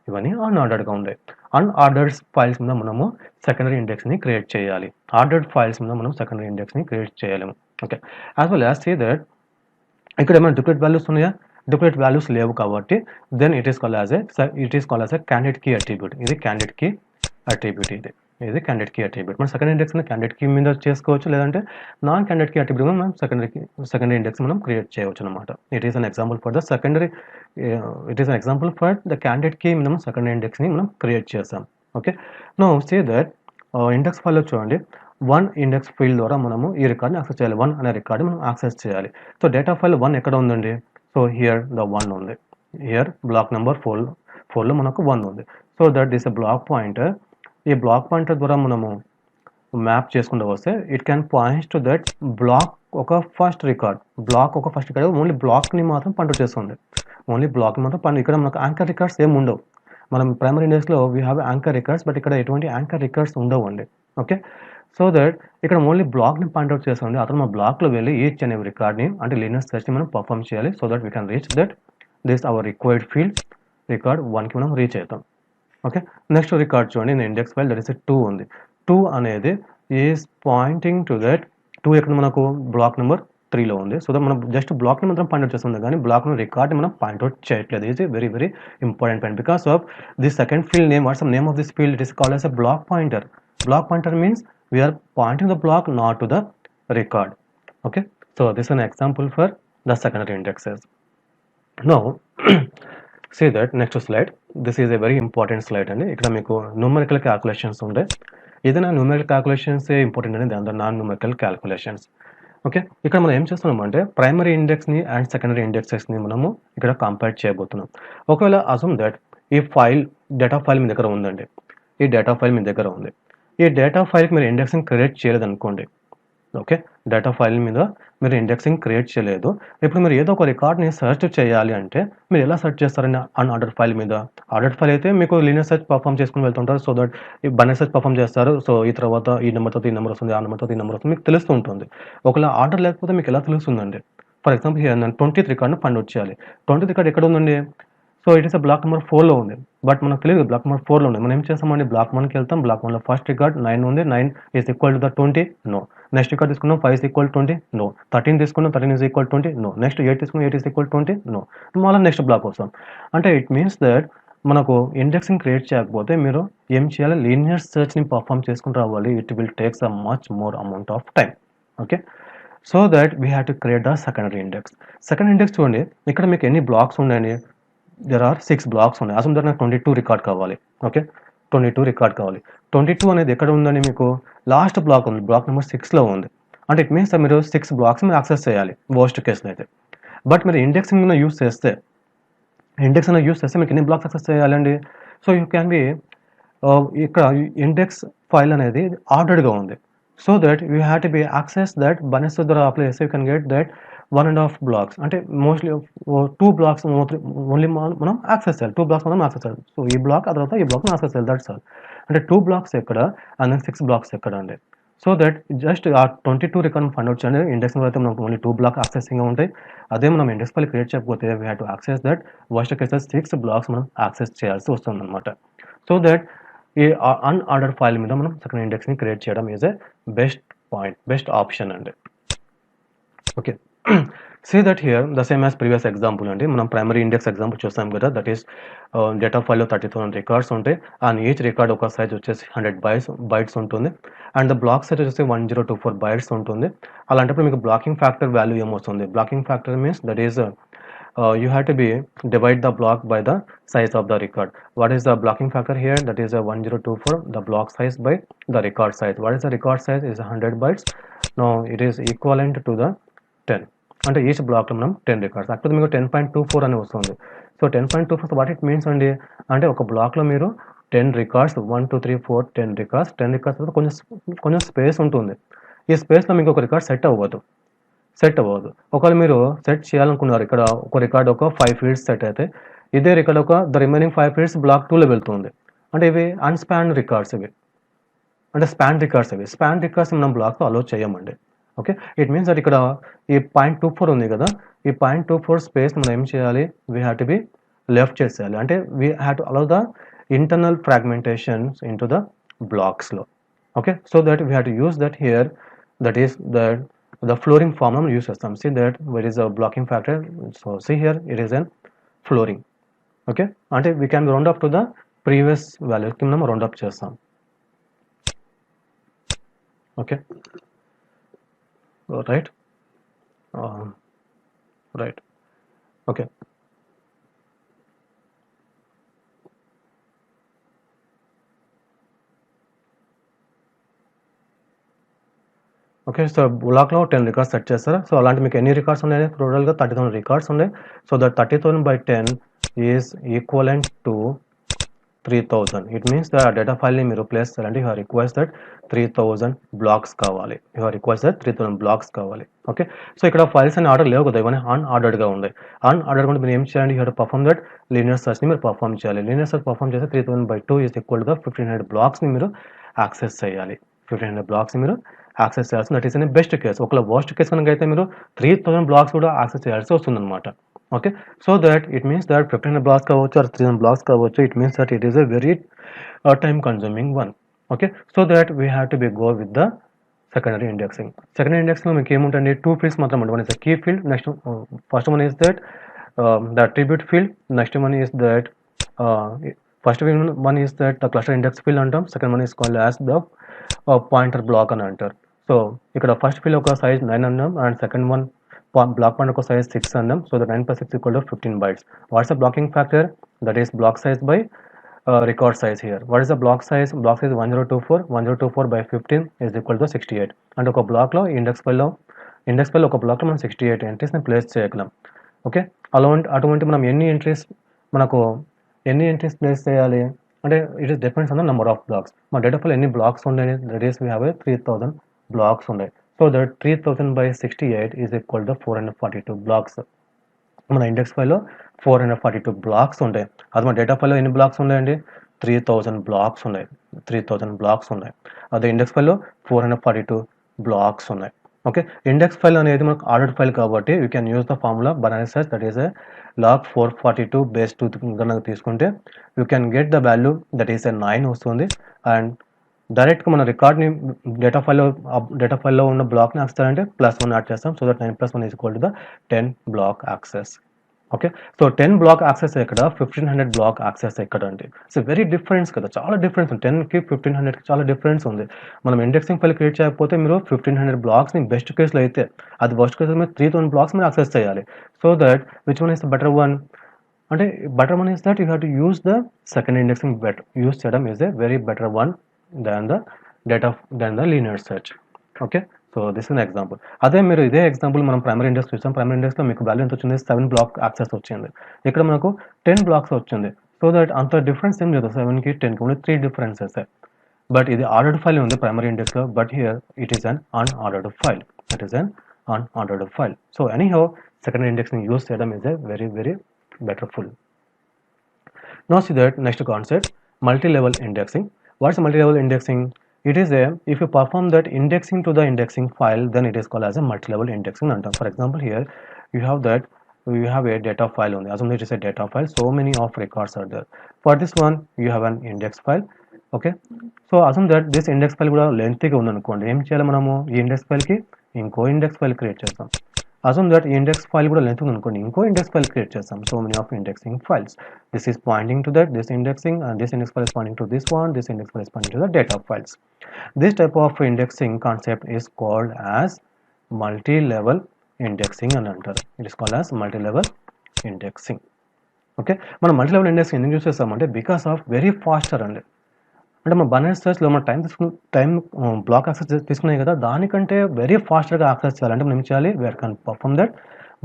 ఇవన్నీ అన్ఆర్డర్గా ఉన్నాయి. అన్ఆర్డర్డ్ ఫైల్స్ మీద మనము సెకండరీ ఇండెక్స్ని క్రియేట్ చేయాలి. ఆర్డర్డ్ ఫైల్స్ మీద మనం సెకండరీ ఇండెక్స్ని క్రియేట్ చేయలేము. Okay, as well as see that ఇక్కడ ఏమైనా డూప్లికేట్ వాల్యూస్ ఉన్నాయా? డూప్లికేట్ వాల్యూస్ లేవు కాబట్టి then it is called as a candidate key attribute. ఇది క్యాండిడేట్ కీ అట్రిబ్యూట్. ఇది క్యాండిడేట్ కీ అట్రిబ్యూట్. మనం సెకండరీ ఇండెక్స్ క్యాండిడేట్ కీ మీద చేసుకోవచ్చు, లేదంటే నాన్ క్యాండిడేట్ కీ అట్రిబ్యూట్ మనం సెకండరీ ఇండెక్స్ మనం క్రియేట్ చేయవచ్చు అనమాట. It is an example for the candidate key మనం సెకండరీ ఇండెక్స్ని మనం క్రియేట్ చేస్తాం. Okay, now say that index ఫైల్లో చూడండి. 1 ఇండెక్స్ ఫీల్డ్ ద్వారా మనము ఈ రికార్డ్ని యాక్సెస్ చేయాలి. 1 అనే రికార్డ్ని మనం యాక్సెస్ చేయాలి. సో డేటా ఫైల్ 1 ఎక్కడ ఉందండి? సో హియర్ ద 1 ఉంది. హియర్ బ్లాక్ నెంబర్ 4లో మనకు 1 ఉంది. So that this a block pointer. ఈ బ్లాక్ పాయింటర్ ద్వారా మనము మ్యాప్ చేసుకుంటూ వస్తే it can points to that block ఒక ఫస్ట్ రికార్డ్. ఓన్లీ బ్లాక్ని మాత్రం పాయింట్ చేస్తుంది. ఇక్కడ మనకు యాంకర్ రికార్డ్స్ ఏమి ఉండవు. మనం ప్రైమరీ ఇండెక్స్లో we have anchor records, but ఇక్కడ ఎటువంటి యాంకర్ రికార్డ్స్ ఉండవు అండి. ఓకే, సో దట్ ఇక్కడ ఓన్లీ బ్లాక్ని పాయింట్అవుట్ చేస్తుంది. అతను మా బ్లాక్లో వెళ్ళి ఈచ్ అండ్ ఎవ్రీ రికార్డ్ని అంటే లీనియర్ సెర్చ్ని మనం పర్ఫామ్ చేయాలి. So that we can reach that this hour required field record 1కి మనం రీచ్ అవుతాం. ఓకే, నెక్స్ట్ రికార్డ్ చూడండి. నేను ఇండెక్స్ ఫైల్ దట్ ఈస్ 2 ఉంది. 2 అనేది ఈజ్ పాయింటింగ్ టు దట్ 2 ఇక్కడ మనకు బ్లాక్ నెంబర్ 3లో ఉంది. సో దట్ మనం జస్ట్ బ్లాక్ని మాత్రం పాయింట్అవుట్ చేస్తుంది, కానీ బ్లాక్ను రికార్డ్ని మనం పాయింట్అవుట్ చేయట్లేదు. Is very very important point because of this second field name. What's the name of this field? It is called as a block pointer. Block pointer means we are pointing the block, not to the record. Okay, so this is an example for the secondary indexes. Now see that next slide. This is a very important slide and ikkada meeku numerical calculations unde. Idana numerical calculations important ane than the non numerical calculations. Okay, ఇక్కడ మనం ఏం చేస్తున్నామంటే primary ఇండెక్స్ని and secondary ఇండెక్సెస్ని మనము ఇక్కడ compare చేయబోతున్నాం. ఒకవేళ అసమ్ దట్ ఈ డేటా ఫైల్ మీ దగ్గర ఉందండి. ఈ డేటా ఫైల్కి మీరు ఇండెక్సింగ్ క్రియేట్ చేయలేదనుకోండి. ఓకే, డేటా ఫైల్ మీద మీరు ఇండెక్సింగ్ క్రియేట్ చేయలేదు. ఇప్పుడు మీరు ఏదో ఒక రికార్డ్ని సెర్చ్ చేయాలి అంటే మీరు ఎలా సెర్చ్ చేస్తారని అన్ఆర్డర్డ్ ఫైల్ మీద. ఆర్డర్డ్ ఫైల్ అయితే మీకు లీనియర్ సెర్చ్ పర్ఫామ్ చేసుకుని వెళ్తుంటారు. సో దట్ ఈ బైనరీ సెర్చ్ పర్ఫామ్ చేస్తారు. సో ఈ తర్వాత ఈ నెంబర్తో ఈ నెంబర్ వస్తుంది, ఆ నెంబర్తో ఈ నెంబర్ వస్తుంది, మీకు తెలుస్తూ ఉంటుంది. ఒకవేళ ఆర్డర్ లేకపోతే మీకు ఎలా తెలుస్తుందండి? ఫర్ ఎగ్జాంపుల్ హియర్ నేను 20th రికార్డ్ను ఫైండ్ అవుట్ చేయాలి. 20th రికార్డ్ ఎక్కడ ఉందండి? So it is block number 4లో ఉంది. బట్ మనకు తెలియదు బ్లాక్ నెంబర్ 4లో ఉంది. మనం ఏం చేస్తామండి, బ్లాక్ 1కి వెళ్తాం. బ్లాక్ 1లో ఫస్ట్ రికార్డ్ 9 ఉంది. 9 is equal to the 20, no. Next record తీసుకున్నాం 5 ఈజ్ ఈక్వల్ 20, నో. 13 తీసుకున్నాం 13 ఈజ్ ఈక్వల్ 20, నో. నెక్స్ట్ 8 తీసుకున్నాం 8 ఈజ్ ఈక్వల్ 20, నో. మళ్ళీ నెక్స్ట్ బ్లాక్ వస్తాం. అంటే ఇట్ మీన్స్ దట్ మనకు ఇండెక్సింగ్ క్రియేట్ చేయకపోతే మీరు ఏం చేయాలి, లీనియర్ సెర్చ్ని పర్ఫామ్ చేసుకుని రావాలి. It will takes a much more amount of time. Okay, so that we have to create the secondary index. Second index చూడండి, ఇక్కడ మీకు ఎన్ని బ్లాక్స్ ఉన్నాయండి? దెర్ ఆర్ 6 బ్లాక్స్ ఉన్నాయి. అసలు నాకు 22 రికార్డ్ కావాలి. ఓకే, 22 రికార్డ్ కావాలి. 22 అనేది ఎక్కడ ఉందని మీకు లాస్ట్ బ్లాక్ ఉంది, బ్లాక్ నెంబర్ 6లో ఉంది. అంటే ఇట్ మీన్స్ మీరు 6 బ్లాక్స్ మీరు యాక్సెస్ చేయాలి వర్స్ట్ కేసులో అయితే. బట్ మీరు ఇండెక్సింగ్ యూస్ చేస్తే మీకు ఎన్ని బ్లాక్స్ యాక్సెస్ చేయాలండి? సో యూ క్యాన్ బి ఇక్కడ ఇండెక్స్ ఫైల్ అనేది ఆర్డర్డ్గా ఉంది. So that you have to be access that బనెస్ ద్వారా అప్లై చేస్తే you can get that 1.5 blocks. అంటే మోస్ట్లీ 2 బ్లాక్స్ ఓన్లీ మనం యాక్సెస్ చేయాలి. 2 బ్లాక్స్ మనం యాక్సెస్ చేయాలి. సో ఈ బ్లాక్ ఆ తర్వాత ఈ బ్లాక్ మనం యాక్సెస్ చేయాలి. That's all. అంటే 2 బ్లాక్స్ ఎక్కడ అండ్ దెన్ 6 బ్లాక్స్ ఎక్కడ అండి? సో దట్ జస్ట్ ఆ 22 రికార్డ్ ఫైండ్ అవుట్ చేయండి. ఇండెక్స్ అయితే మనకు ఓన్లీ 2 బ్లాక్ యాక్సెసింగ్ ఉంటాయి. అదే మనం ఇండెక్స్ ఫైల్ క్రియేట్ చేయకపోతే we have to access that worst cases 6 blocks మనం యాక్సెస్ చేయాల్సి వస్తుంది అనమాట. సో దట్ ఈ అన్ఆర్డర్ ఫైల్ మీద మనం సెకండ్ ఇండెక్స్ని క్రియేట్ చేయడం ఈజ్ ఏ బెస్ట్ ఆప్షన్ అండి. Okay, see that here the same as previous example అండి. మనం ప్రైమరీ ఇండెక్స్ ఎగ్జాంపుల్ చూస్తాం కదా, దట్ ఈస్ డేటా ఫైల్లో 30,000 రికార్డ్స్ ఉంటాయి. అండ్ ఈచ్ రికార్డ్ ఒక సైజ్ వచ్చేసి 100 బైట్స్ ఉంటుంది. అండ్ ద బ్లాక్ సైజ్ వచ్చేసి 1024 బైట్స్ ఉంటుంది. అలాంటప్పుడు మీకు బ్లాకింగ్ ఫ్యాక్టర్ వాల్యూ ఏమొస్తుంది? Blocking factor means that is you have to be divide the block by the size of the record. What is the blocking factor here? That is 1024 the block size by the record size. What is the record size? Is 100 bytes. Now it is equivalent to the 10. అంటే each బ్లాక్లో మనం 10 records, అక్కడ మీకు 10.24 అని వస్తుంది. So 10.24 what it means అండి, అంటే ఒక బ్లాక్లో మీరు 10 రికార్డ్స్ 1 2 3 4 10 రికార్డ్స్ తర్వాత కొంచెం స్పేస్ ఉంటుంది. ఈ స్పేస్లో మీకు ఒక రికార్డ్ సెట్ అవ్వదు. ఒకవేళ మీరు సెట్ చేయాలనుకున్నారు, ఇక్కడ ఒక రికార్డ్ ఒక 5 ఫీల్డ్స్ సెట్ అయితే ఇదే రికార్డ్ ఒక ద రిమైనింగ్ 5 ఫీల్డ్స్ బ్లాక్ 2లో వెళ్తుంది. అంటే ఇవి అన్స్పాన్ రికార్డ్స్, స్పాన్ రికార్డ్స్ మనం బ్లాక్లో అలో చేయమండి. ఓకే, ఇట్ మీన్స్ దట్ ఇక్కడ ఈ 0.24 ఉంది కదా, ఈ 0.24 స్పేస్ మనం ఏం చేయాలి, we have to be left చేసేయాలి. అంటే we have to allow the internal fragmentations in to the బ్లాక్స్లో. Okay, so that we have to use that here, that is the flooring form మనం యూస్ చేస్తాం. See that where is a blocking factor. So see here it is an flooring. Okay, అంటే we can round up to the previous value కి మనం round up చేస్తాం. Okay, right, right. Okay, okay. So బ్లాక్లో 10 records set చేస్తారు. So అలాంటి మీకు ఎన్ని records ఉన్నాయి? టోటల్గా 30,000 రికార్డ్స్ ఉన్నాయి. So that 30,000 by 10 is equivalent to 3,000. It means the data ఫైల్ని మీరు ప్లేస్ చేయాలంటే యూ రిక్వెస్ట్ దట్ 3,000 బ్లాక్స్ కావాలి. ఓకే, సో ఇక్కడ ఫైల్స్ అని ఆర్డర్ లేవు కదా, ఇవన్నీ అన్ఆర్డర్డ్గా ఉన్నాయి. అన్ఆర్డర్డ్ మీరు ఏం చేయండి, యూ పర్ఫామ్ దట్ లీనియర్ సర్చ్ని మీరు పర్ఫామ్ చేయాలి. లీనియర్ సర్చ్ పర్ఫామ్ చేస్తే 3,000 by 2 is equal to the 1,500 బ్లాక్స్ని మీరు యాక్సెస్ చేయాలి. 1,500 బ్లాక్స్ని మీరు యాక్సెస్ చేయాల్సి, దట్ ఈస్ అనే బెస్ట్ కేస్. ఒకవేళ వర్స్ట్ కేస్ కనుక అయితే మీరు 3,000 బ్లాక్స్ కూడా యాక్సెస్ చేయాల్సి వస్తుందన్నమాట. Okay, so that it means that 1,500 blocks కావచ్చు ఆర్ 3,000 బ్లాక్స్ కావచ్చు. It means that it is a very time consuming one. Okay, so that we have to B go with the secondary indexing. Secondary ఇండెక్స్లో మీకు ఏముంటుంది? 2 fields మాత్రం ఉంటుంది. One is the key field, next first one is that the attribute field, next one is that first one is that the cluster index field అంటాం. Second one is called as the pointer block అని అంటారు. So ఇక్కడ first field ఒక size 9 అన్నాం and second one block pointer ఒక size 6 అన్నాం. So the 9 + 6 = 15 bytes. What's the blocking factor? That is block size by record size here. What is the block size? Block size 1024 by 15 is equal to 68. అంటే ఒక బ్లాక్లో index ఫైల్లో ఒక బ్లాక్లో మనం 68 ఎంట్రీస్ని place చేయగలం. ఓకే, అటువంటి మనం ఎన్ని ఎంట్రీస్ ప్లేస్ చేయాలి అంటే it is depends on the number of blocks. మా డేటా ఫైల్ ఎన్ని బ్లాక్స్ ఉన్నాయి? That is we have 3,000 blocks ఉన్నాయి. So that 3,000 by 68 is equal to 442 blocks. మన ఇండెక్స్ ఫైల్లో 442 బ్లాక్స్ ఉంటాయి. అది మన డేటా ఫైల్లో ఎన్ని బ్లాక్స్ ఉన్నాయండి? 3,000 బ్లాక్స్ ఉన్నాయి. అదే ఇండెక్స్ ఫైల్లో 442 బ్లాక్స్ ఉన్నాయి. ఓకే, ఇండెక్స్ ఫైల్ అనేది మనకు ఆర్డర్డ్ ఫైల్ కాబట్టి you can use the formula binary search, that is a log 442 base 2 కనుక తీసుకుంటే you can get the value that is a 9 వస్తుంది. అండ్ డైరెక్ట్గా మన రికార్డ్ని డేటా ఫైల్లో ఉన్న బ్లాక్ని యాక్సెస్ చేయాలంటే +1 యాడ్ చేస్తాం. So that 9+1 is equal to the 10 block access. Okay, so 10 block access ఎక్కడ, 1500 బ్లాక్ యాక్సెస్ ఎక్కడ అంటే సో వెరీ డిఫరెన్స్ కదా, చాలా డిఫరెన్స్ ఉంది. 10కి 1500కి చాలా డిఫరెన్స్ ఉంది. మనం ఇండెక్సింగ్ ఫైల్ క్రియేట్ చేయకపోతే మీరు 1500 బ్లాక్స్ని బెస్ట్ కేసులో అయితే, అది వర్స్ట్ కేసులో మీరు 3000 బ్లాక్స్ మీరు యాక్సెస్ చేయాలి. So that which one is the better one అంటే better one is that you have to use the second indexing use చేయడం is a very better one than the linear search. Okay, so this is example. అదే మీరు ఇదే example మనం primary index చూసాం. Primary ఇండెక్స్లో మీకు value ఎంత వచ్చింది, 7 బ్లాక్ యాక్సెస్ వచ్చింది. ఇక్కడ మనకు 10 బ్లాక్స్ వచ్చింది. సో దట్ అంత డిఫరెన్స్ ఏం లేదు, 7కి 10కి ఓన్లీ 3 డిఫరెన్సెస్. బట్ ఇది ఆర్డర్డ్ ఫైల్ ఉంది ప్రైమరీ ఇండెక్స్లో, but here it is an unordered file. So anyhow secondary ఇండెక్స్ని యూస్ చేయడం is a very very betterful. Now see that next concept, multi-level indexing. What's multi-level indexing? It is a, if you perform that indexing to the indexing file, then it is called as a multi-level indexing. For example, here you have a data file only. Assume it is a data file, so many of records are there. For this one you have an index file. Okay, so assume that this index file kuda lengthy ga undi anukondi, em cheyali manamu ee index file ki inko index file create chestam. Assume that index file kuda length ఉంది అనుకోండి, ఇంకో index file create చేస్తాం. So many of indexing files. This is pointing to that, this indexing, and this index file is pointing to this one, this index file is pointing to the data files. This type of indexing concept is called as multi-level indexing అని అంటారు. It is called as multi-level indexing. Okay, మనం multi-level indexing ఎందుకు use చేస్తామంటే because of very faster అండి. అంటే మన binary సెర్చ్లో మన time black access తీసుకున్నాయి కదా, దానికంటే వెరీ ఫాస్ట్గా యాక్సెస్ చేయాలంటే మనం ఏం చేయాలి, where can perform that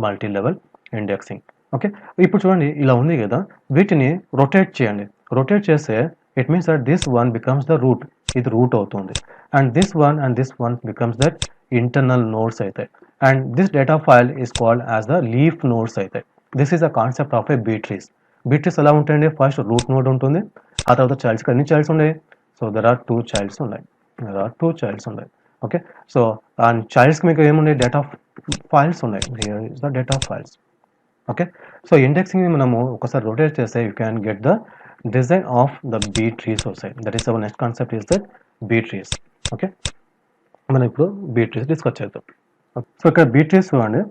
multi level indexing. Okay, ఇప్పుడు చూడండి ఇలా ఉంది కదా, వీటిని రొటేట్ చేయండి. రొటేట్ చేస్తే it means that this one becomes the root, ఇది రూట్ అవుతుంది. And this one becomes that internal nodes అవుతాయి. And this data file is called as the leaf nodes అవుతాయి. This is the concept of a B-Tress. B-Tress ఎలా ఉంటాయండి, first root node ఉంటుంది, ఆ తర్వాత చైల్డ్స్కి ఎన్ని చైల్డ్స్ ఉన్నాయి, సో దెర్ ఆర్ 2 చైల్డ్స్ ఉన్నాయి. ఓకే, సో అండ్ చైల్డ్స్కి మీకు ఏమున్నాయి, డేటా ఫైల్స్ ఉన్నాయి. Here is the data files. Okay, so indexing మనము ఒకసారి రొటేట్ చేస్తే you can get the design of the B-Tress వస్తాయి. That is our next concept is that B-Tress. Okay, మనం ఇప్పుడు B-Tress discuss చేద్దాం. సో ఇక్కడ B-Tress చూడండి.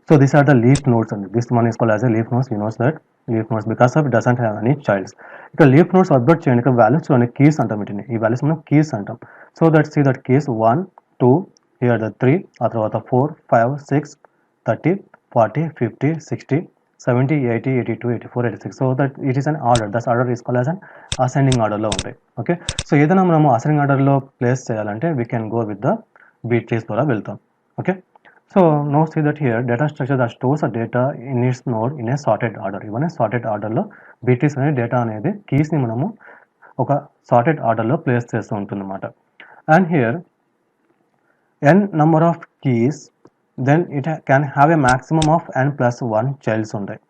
So these are the leaf nodes, and this one is called as a leaf nodes. You know that leaf nodes because of it doesn't have any childs. ఇక్కడ leaf nodes update చేయండి. ఇక్కడ values చూడండి, keys అంటాం వీటిని. ఈ values మనం keys అంటాం. So that see that keys 1 2 here the 3, ఆ తర్వాత 4 5 6 30 40 50 60 70 80 82 84 86. So that it is an order. That order is called as an ascending ఆర్డర్లో ఉంటాయి. ఓకే, సో ఏదైనా మనము అసెండింగ్ ఆర్డర్లో ప్లేస్ చేయాలంటే we can go with the B-Tress ద్వారా వెళ్తాం. Okay, so now see that here data structure that stores a data in its node in a sorted order. Even a sorted order లో B-Tress అనే data అనేది keys ని మనము ఒక sorted order లో place చేస్తూ ఉంటుంది అన్నమాట. And here n number of keys, then it can have a maximum of n+1 childs ఉంటాయి.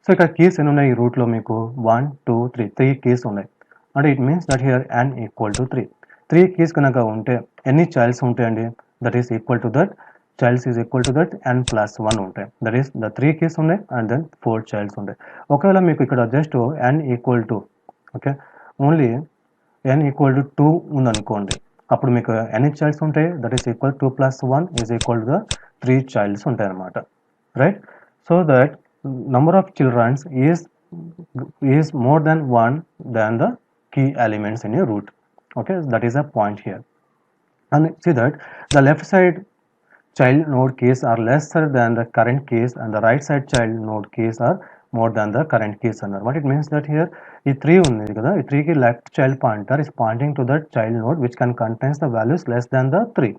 సో ఇక్కడ కీస్ ఎన్ని ఉన్నాయి, ఈ రూట్ లో మీకు 1 2 3 కీస్ ఉన్నాయి. అంటే it means that here n = 3 keys కనుక ఉంటే ఎన్ని చైల్డ్స్ ఉంటాయండి, that is equal to that childs is equal to that n+1 ఉంటాయి. దట్ ఈస్ ద 3 keys ఉన్నాయి అండ్ దెన్ 4 చైల్డ్స్ ఉంటాయి. ఒకవేళ మీకు ఇక్కడ just n = okay only n = 2 ఉందనుకోండి, అప్పుడు మీకు ఎన్ని చైల్డ్స్ ఉంటాయి, that is equal 2 + 1 is equal to the 3 childs ఉంటాయి అన్నమాట. Right, so that number of childrens is more then 1 than the key elements in a root. Okay, that is a point here. And see that the left side child node keys are lesser than the current keys and the right side child node keys are more than the current keys అన్నారు. What it means that here ఈ 3 ఉంది కదా, ఈ 3కి left child pointer is pointing to that child node which can contains the values less than the 3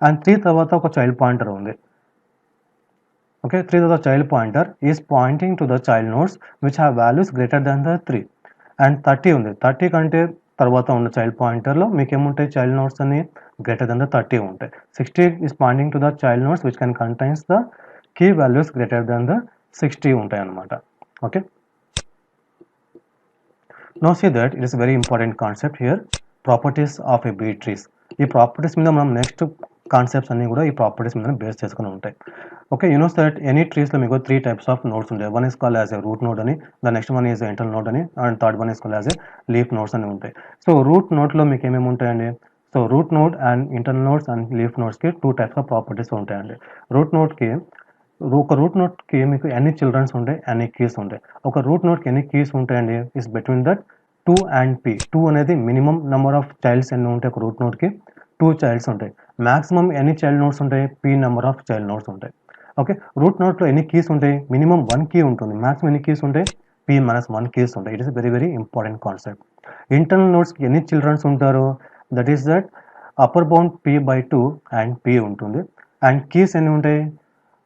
and 3 తర్వాత ఒక child pointer ఉంది. Okay, 3 తర్వాత child pointer is pointing to the child nodes which have values greater than the 3 and 30 ఉంది. 30 కంటే తర్వాత ఉన్న child పాయింటర్లో మీకు ఏముంటాయి, చైల్డ్ నోట్స్ అని గ్రేటర్ దెన్ ద 30 ఉంటాయి. 60 is pointing to the child nodes which can contains the key values greater than the 60 ఉంటాయి అన్నమాట. Okay, now see that it is very important concept here, properties of a B-Tress. ఈ properties మీద మనం next concepts అన్నీ కూడా ఈ properties మీద base చేసుకుని ఉంటాయి. Okay, you knows that any ట్రీస్లో మీకు 3 టైప్స్ ఆఫ్ నోడ్స్ ఉంటాయి. One is called as a root node అని, the next one is internal node అని, and third one is called as a leaf nodes అని ఉంటాయి. So root నోడ్లో మీకు ఏమేమి ఉంటాయండి? So root node and internal nodes and leaf నోడ్స్కి 2 types of properties ఉంటాయండి. రూట్ నోడ్కి ఒక రూట్ నోడ్కి మీకు ఎన్ని చిల్డ్రన్స్ ఉంటాయి, ఎన్ని కీస్ ఉంటాయి. ఒక రూట్ నోడ్కి ఎన్ని కీస్ ఉంటాయండి? Is between that 2 and p. 2 అనేది మినిమం నెంబర్ ఆఫ్ చైల్డ్స్ ఎన్ని ఉంటాయి ఒక రూట్ నోడ్కి? 2 చైల్డ్స్ ఉంటాయి. మ్యాక్సిమం ఎన్ని చైల్డ్ నోడ్స్ ఉంటాయి? p number of child nodes ఉంటాయి. ఓకే, రూట్ నోడ్లో ఎన్ని కీస్ ఉంటాయి? మినిమం 1 కీ ఉంటుంది. మ్యాక్సిమం ఎన్ని కీస్ ఉంటాయి? p-1 కీస్ ఉంటాయి. It is very very important concept. Internal నోడ్స్కి ఎన్ని చిల్డ్రన్స్ ఉంటారు? That is that upper bound p/2 and p ఉంటుంది. అండ్ కీస్ ఎన్ని ఉంటాయి?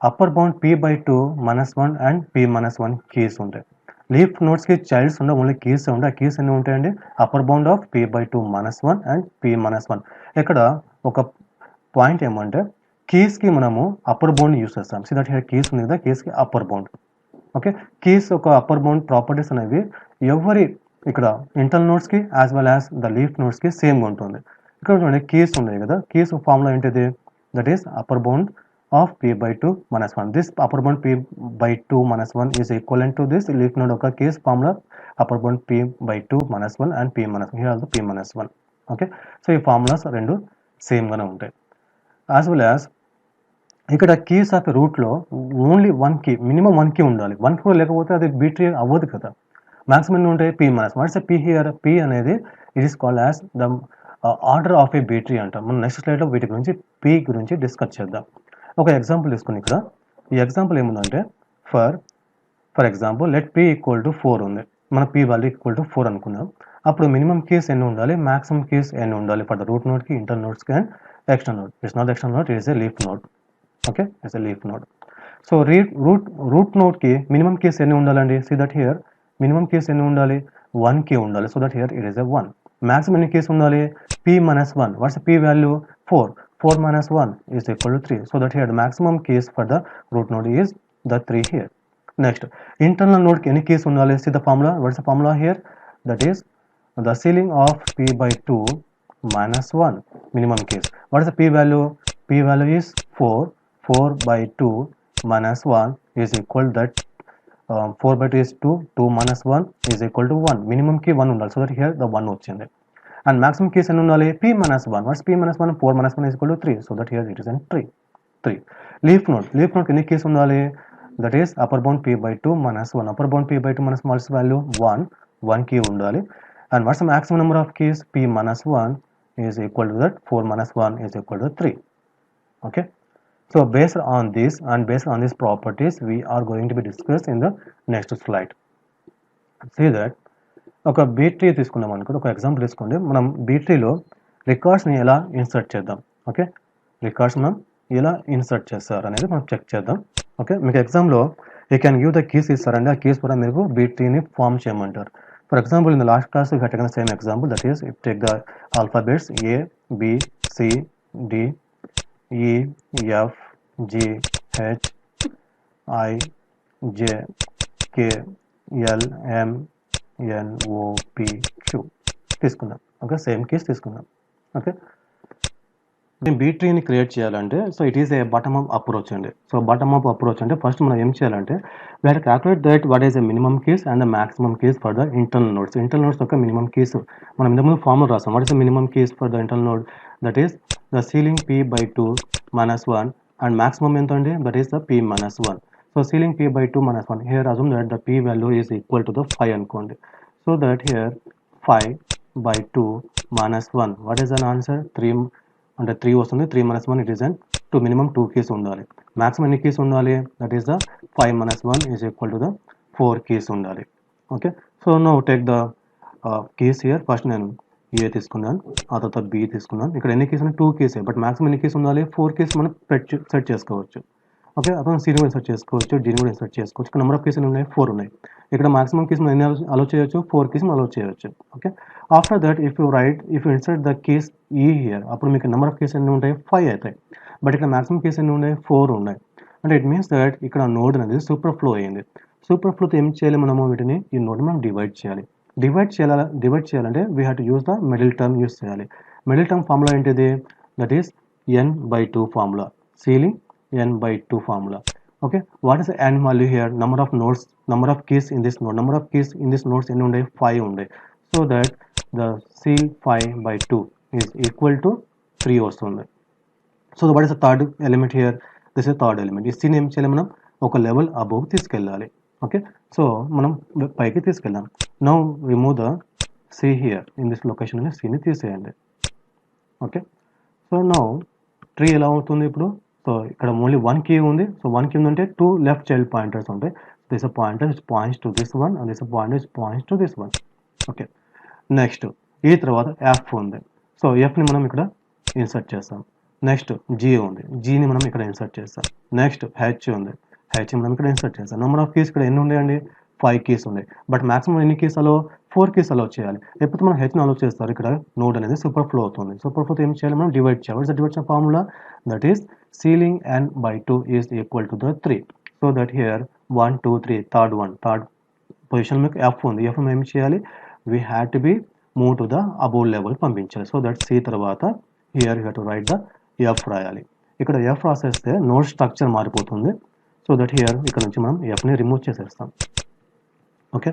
Upper bound p/2 -1 and p-1 keys ఉంటాయి. లీఫ్ నోడ్స్కి చైల్డ్స్ ఉండవు, ఓన్లీ కీస్ ఉంటాయి. ఆ కీస్ ఎన్ని ఉంటాయండి? Upper bound of p/2 -1 and p-1. ఇక్కడ ఒక పాయింట్ ఏమంటే కీస్కి మనము అప్పర్ బౌండ్ యూస్ చేస్తాం. సో దట్ హియర్ కీస్ ఉంది కదా, కీస్కి అప్పర్ బౌండ్. ఓకే, కీస్ ఒక అప్పర్ బౌండ్ ప్రాపర్టీస్ అనేవి ఎవరి ఇక్కడ ఇంటర్నల్ నోడ్స్కి as well as the leaf నోడ్స్కి సేమ్గా ఉంటుంది. ఇక్కడ చూడండి కీస్ ఉన్నాయి కదా, కీస్ ఫార్ములా ఏంటిది? That is upper bound of p/2 -1. This upper bound p/2 -1 is equivalent to this leaf node of case formula upper bound p/2 -1 and p-1. Here also p-1. Okay, so ఈ formulas రెండు same గానే ఉంటాయి. As well as ఇక్కడ keys of రూట్లో only 1 key, minimum 1 key ఉండాలి. 1 key లేకపోతే అది be tree అవ్వదు కదా. మ్యాక్సిమం ఉంటాయి p-1. What's p here? p అనేది it is called as the order of a B tree అంటాం. మనం నెక్స్ట్ స్లైడ్లో వీటి గురించి p గురించి డిస్కస్ చేద్దాం. ఒక ఎగ్జాంపుల్ తీసుకుని ఇక్కడ ఈ ఎగ్జాంపుల్ ఏముందంటే for example let p equal to 4 ఉంది. మన p వాల్యూ ఈక్వల్ టు 4 అనుకున్నాం. అప్పుడు మినిమం కీస్ ఎన్ని ఉండాలి, మాక్సిమం కీస్ ఎన్ని ఉండాలి ఫర్ ద రూట్ నోడ్కి, ఇంటర్నల్ నోడ్స్కి and external node. It's not external node, it's a leaf node. Okay, it's a leaf node. So root నోడ్కి మినిమం కీస్ ఎన్ని ఉండాలండి? See that here minimum keys ఎన్ని ఉండాలి? 1 key ఉండాలి. So that here it is a 1. Maximum ఎన్ని keys ఉండాలి? p-1. What's p value? 4. 4 - 1 is equal to 3. So that here the maximum keys for the root node is the 3 here. Next, internal node any keys undali. See the formula. What is the formula here? That is the ceiling of p/2 -1 minimum keys. What is the p value? P value is 4. 4/2 -1 is equal that 4/2 is 2. 2 - 1 is equal to 1. Minimum key 1 undali. So that here the 1 ochindi. And maximum keys ఎన్ని ఉండాలి? p-1. What's p-1? 4 - 1 is equal to 3. So that here it is in 3. Leaf node ఎన్ని keys ఉండాలి? That is upper bound p/2 -1. Upper bound p/2 -1 what's value? 1 key ఉండాలి. And what's the maximum number of keys? p-1 is equal to that 4 - 1 is equal to 3. Okay, so based on this and based on these properties we are going to be discussed in the next slide. See that ఒక be tree తీసుకున్నాం అనుకోండి. ఒక example తీసుకోండి. మనం be ట్రీలో రికార్డ్స్ని ఎలా insert చేద్దాం. Okay, records మనం ఎలా ఇన్సర్ట్ చేస్తారు అనేది మనం చెక్ చేద్దాం. ఓకే, మీకు ఎగ్జామ్లో you can give the keys ఇస్తారండి. ఆ కీస్ కూడా మీరు బీ ట్రీని ఫామ్ చేయమంటారు. For example in the last class you have taken the same example. That is take the alphabets A, B, C, D, E, F, G, H, I, J, K, L, M, NOPQ తీసుకున్నాం. Okay, same keys తీసుకున్నాం. Okay, నేను be ట్రీని create చేయాలంటే so it is A bottom up approach అండి. So bottom up approach అంటే first మనం ఏం చేయాలంటే we have to calculate that what is the minimum keys and the maximum keys for the internal nodes. Internal nodes యొక్క minimum keys మనం ఇంతకుముందు formula రాస్తాం. What is the minimum keys for the internal node? That is the ceiling p/2 -1 and maximum ఎంత అండి? That is the p-1. So ceiling p/2 -1. Here assume that the p value is equal to the 5 అనుకోండి. So that here 5/2 -1. What is an answer? 3 అంటే 3 వస్తుంది. 3 - 1 it is an 2. Minimum 2 keys ఉండాలి. Maximum ఎన్ని keys ఉండాలి? That is the 5 - 1 is equal to the 4 keys ఉండాలి. Okay, so now take the keys here. First నేను A తీసుకున్నాను, ఆ తర్వాత B తీసుకున్నాను. ఇక్కడ ఎన్ని keys ఉన్నాయి? 2 keys. బట్ మాక్సిమం ఎన్ని keys ఉండాలి? 4 keys మనం సెట్ చేసుకోవచ్చు. ఓకే, అతను సీని కూడా ఇన్సర్ట్ చేసుకోవచ్చు, డీని కూడా ఇన్సర్ట్ చేసుకోవచ్చు. ఇక్కడ నెంబర్ ఆఫ్ కేసులు ఉన్నాయి 4 ఉన్నాయి. ఇక్కడ మాక్సిమం కేసు మనం ఎన్ని అలో చేయొచ్చు? 4 కేసు అలో చేయొచ్చు. Okay, after that if you insert the case ఈ హియర్, అప్పుడు మీకు నెంబర్ ఆఫ్ కేసు ఎన్ని ఉంటాయి? 5 అవుతాయి. బట్ ఇక్కడ మాక్సిమం కేసు ఎన్ని ఉన్నాయి? 4 ఉన్నాయి. అంటే ఇట్ మీన్స్ దట్ ఇక్కడ నోడ్ అనేది సూపర్ ఫ్లో అయింది. సూపర్ ఫ్లోతో ఏం చేయాలి? మనము వీటిని ఈ నోడ్ని మనం డివైడ్ చేయాలి. డివైడ్ చేయాలంటే we have to use the middle term use చేయాలి. మిడిల్ టర్మ్ ఫార్ములా ఏంటిది? That is n by 2 formula, ceiling n by 2 formula. Okay, what is the n value here? Number of nodes, number of keys in this node, number of keys in this nodes n unde 5 unde, so that the seal 5 by 2 is equal to 3 వస్తుంది. So what is the third element here? This is the third element. ఈ scene ఏం చేయాలి, మనం ఒక level above తీసుకెళ్ళాలి. Okay, so మనం పైకి తీసుకెళ్ళాం. Now remove the see here in this location అని సీని తీసేయండి. ఓకే, సో నౌ ట్రీ ఎలా అవుతుంది ఇప్పుడు? సో ఇక్కడ ఓన్లీ 1 కీ ఉంది. సో 1 కీ ఉందంటే 2 లెఫ్ట్ చైల్డ్ పాయింటర్స్ ఉంటాయి. This a pointer which points to this one and this a pointer which points to this one. Okay, next ఈ తర్వాత F ఉంది. సో ఎఫ్ని మనం ఇక్కడ ఇన్సర్ట్ చేస్తాం. నెక్స్ట్ జీ ఉంది, జీని మనం ఇక్కడ ఇన్సర్ట్ చేస్తాం. నెక్స్ట్ హెచ్ ఉంది, హెచ్ మనం ఇక్కడ ఇన్సర్ట్ చేస్తాం. నెంబర్ ఆఫ్ కీస్ ఇక్కడ ఎన్ని ఉన్నాయండి? 5 కీస్ ఉన్నాయి. బట్ మాక్సిమం ఎన్ని కీస్ అలో? 4 కీస్ అలో చేయాలి. ఎప్పుడు మనం హెచ్ని అలో చేస్తారు, ఇక్కడ నోడ్ అనేది సూపర్ ఫ్లో అవుతుంది. సూపర్ ఫ్లో ఏం చేయాలి, మనం డివైడ్ చేయాలి. Divide formula that is ceiling n by 2 is equal to the 3. So that here 1 2 3 third position మీకు ఎఫ్ ఉంది. ఎఫ్ ఏం చేయాలి, we had to be move to the above level పంపించాలి. సో దట్ సి తర్వాత here you have to right the F రాయాలి. ఇక్కడ F రాసేస్తే node structure మారిపోతుంది. So that here ఇక్కడ నుంచి మనం ఎఫ్ని రిమూవ్ చేసేస్తాం. ఓకే,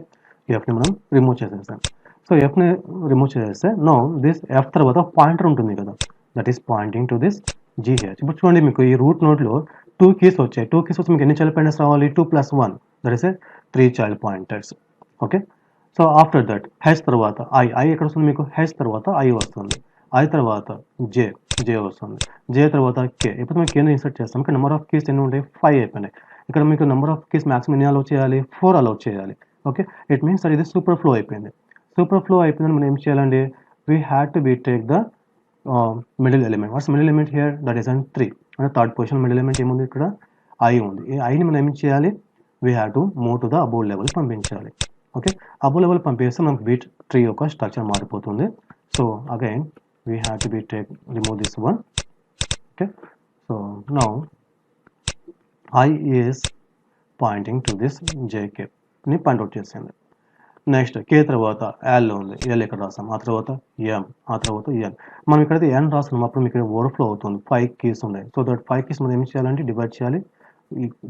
ఎఫ్ని మనం రిమూవ్ చేసేస్తాం. సో ఎఫ్ని రిమూవ్ చేసేస్తే నో దిస్ ఎఫ్ తర్వాత పాయింటర్ ఉంటుంది కదా, that is pointing to this GH. ఇప్పుడు చూడండి, మీకు ఈ రూట్ నోడ్లో 2 కీస్ వచ్చాయి. 2 కీస్ వచ్చి మీకు ఎన్ని చైల్డ్ పాయింటర్స్ రావాలి? 2 + 1 that is 3 child pointers. Okay, so after that H తర్వాత ఐ ఎక్కడ వస్తుంది మీకు? హెచ్ తర్వాత ఐ వస్తుంది. ఐ తర్వాత జే వస్తుంది. జే తర్వాత కే. ఇప్పుడు మేము కేని ఇన్సర్ట్ చేస్తాం. ఇక్కడ నెంబర్ ఆఫ్ కీస్ ఎన్ని ఉంటాయి? 5 అయిపోయినాయి. ఇక్కడ మీకు నెంబర్ ఆఫ్ కీస్ మ్యాక్సిమం ఎన్ని అలౌ చేయాలి? 4 అలౌ చేయాలి. ఓకే, ఇట్ మీన్స్ అది ఇది సూపర్ ఫ్లో అయిపోయింది. సూపర్ ఫ్లో అయిపోయిందని మనం ఏం చేయాలండి, we had to be take the middle element. What's middle element here? That is 3. అంటే థర్డ్ పొజిషన్ మిడిల్ ఎలిమెంట్ ఏముంది? ఇక్కడ ఐ ఉంది. ఈ ఐని మనం ఏం చేయాలి, we have to move to the above level పంపించాలి. ఓకే, అబోవ్ లెవెల్ పంపిస్తే మనకు బీట్ ట్రీ యొక్క స్ట్రక్చర్ మారిపోతుంది. So again we have to be remove this one. Okay, so now I is pointing to this jk ని point out చేసింది. Next కే తర్వాత L ఉంది. L ఇక్కడ రాసాం. ఆ తర్వాత ఎం, ఆ తర్వాత ఎన్. మనం ఇక్కడైతే ఎన్ రాస్తున్నాం, అప్పుడు మీకు ఓవర్ఫ్లో అవుతుంది. 5 కీస్ ఉన్నాయి. సో దట్ 5 కీస్ మనం ఏం చేయాలంటే డివైడ్ చేయాలి.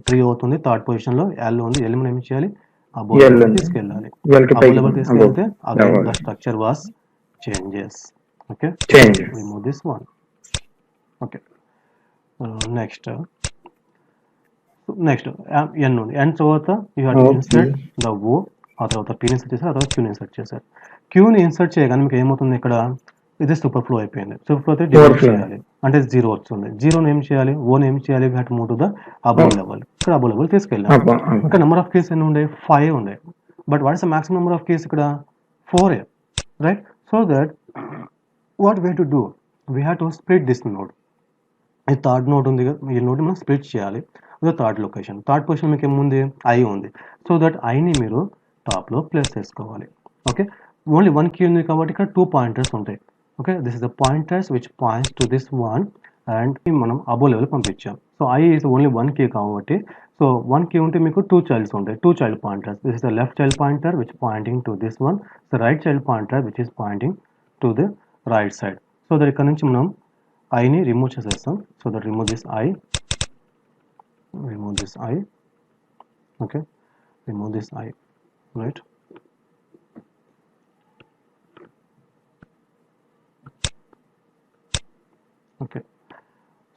3 అవుతుంది. థర్డ్ పొజిషన్లో ఎల్ ఉంది. ఎల్ మనం ఏం చేయాలి, అబోవ్ లెవెల్ తీసుకెళ్ళాలి. అబోవ్ లెవెల్ తీసుకెళ్తే again the structure was changes. Okay, remove this one. Okay, next n ఉంది. n తర్వాత you have to insert the o, ఆ తర్వాత p ని ఇన్సర్ట్ చేశారు, ఆ తర్వాత q ని ఇన్సర్ట్ చేశారు. q ని ఇన్సర్ట్ చేయగానే మీకు ఏమవుతుంది, ఇక్కడ ఇది సూపర్ ఫ్లో అయిపోయింది. సూపర్ ఫ్లో అయితే డివైడ్ చేయాలి, అంటే 0 వస్తుంది. 0ని ఏం చేయాలి, o ని ఏం చేయాలి, we have to move to the above level. ఇక్కడ above level తీసుకెళ్ళాలి. ఇంకా నెంబర్ ఆఫ్ కీస్ ఎన్ని ఉండే? 5 ఉండే. But what is the maximum number of keys? ఇక్కడ 4, right? So that what we have to do, we have to split this node. ఈ third node ఉంది కదా, ఈ నోడ్ మనం స్ప్లిట్ చేయాలి. అది థర్డ్ లొకేషన్. థర్డ్ పొజిషన్ మీకు ఏముంది? ఐ ఉంది. సో దట్ ఐని మీరు టాప్లో ప్లేస్ చేసుకోవాలి. ఓకే, ఓన్లీ 1 కీ ఉంది కాబట్టి ఇక్కడ 2 పాయింటర్స్ ఉంటాయి. Okay, this is the pointers which points to this one and మనం అబోవ్ లెవెల్ పంపించాం. So I is only 1 key కాబట్టి, సో 1 కీ ఉంటే మీకు 2 చైల్డ్స్ ఉంటాయి, 2 child pointers. This is the left child pointer which pointing to this one, the right child pointer which is pointing to the right side. So that ఇక్కడ నుంచి మనం ఐని remove చేసేస్తాం. So that remove this I, okay, remove this I, right? Okay,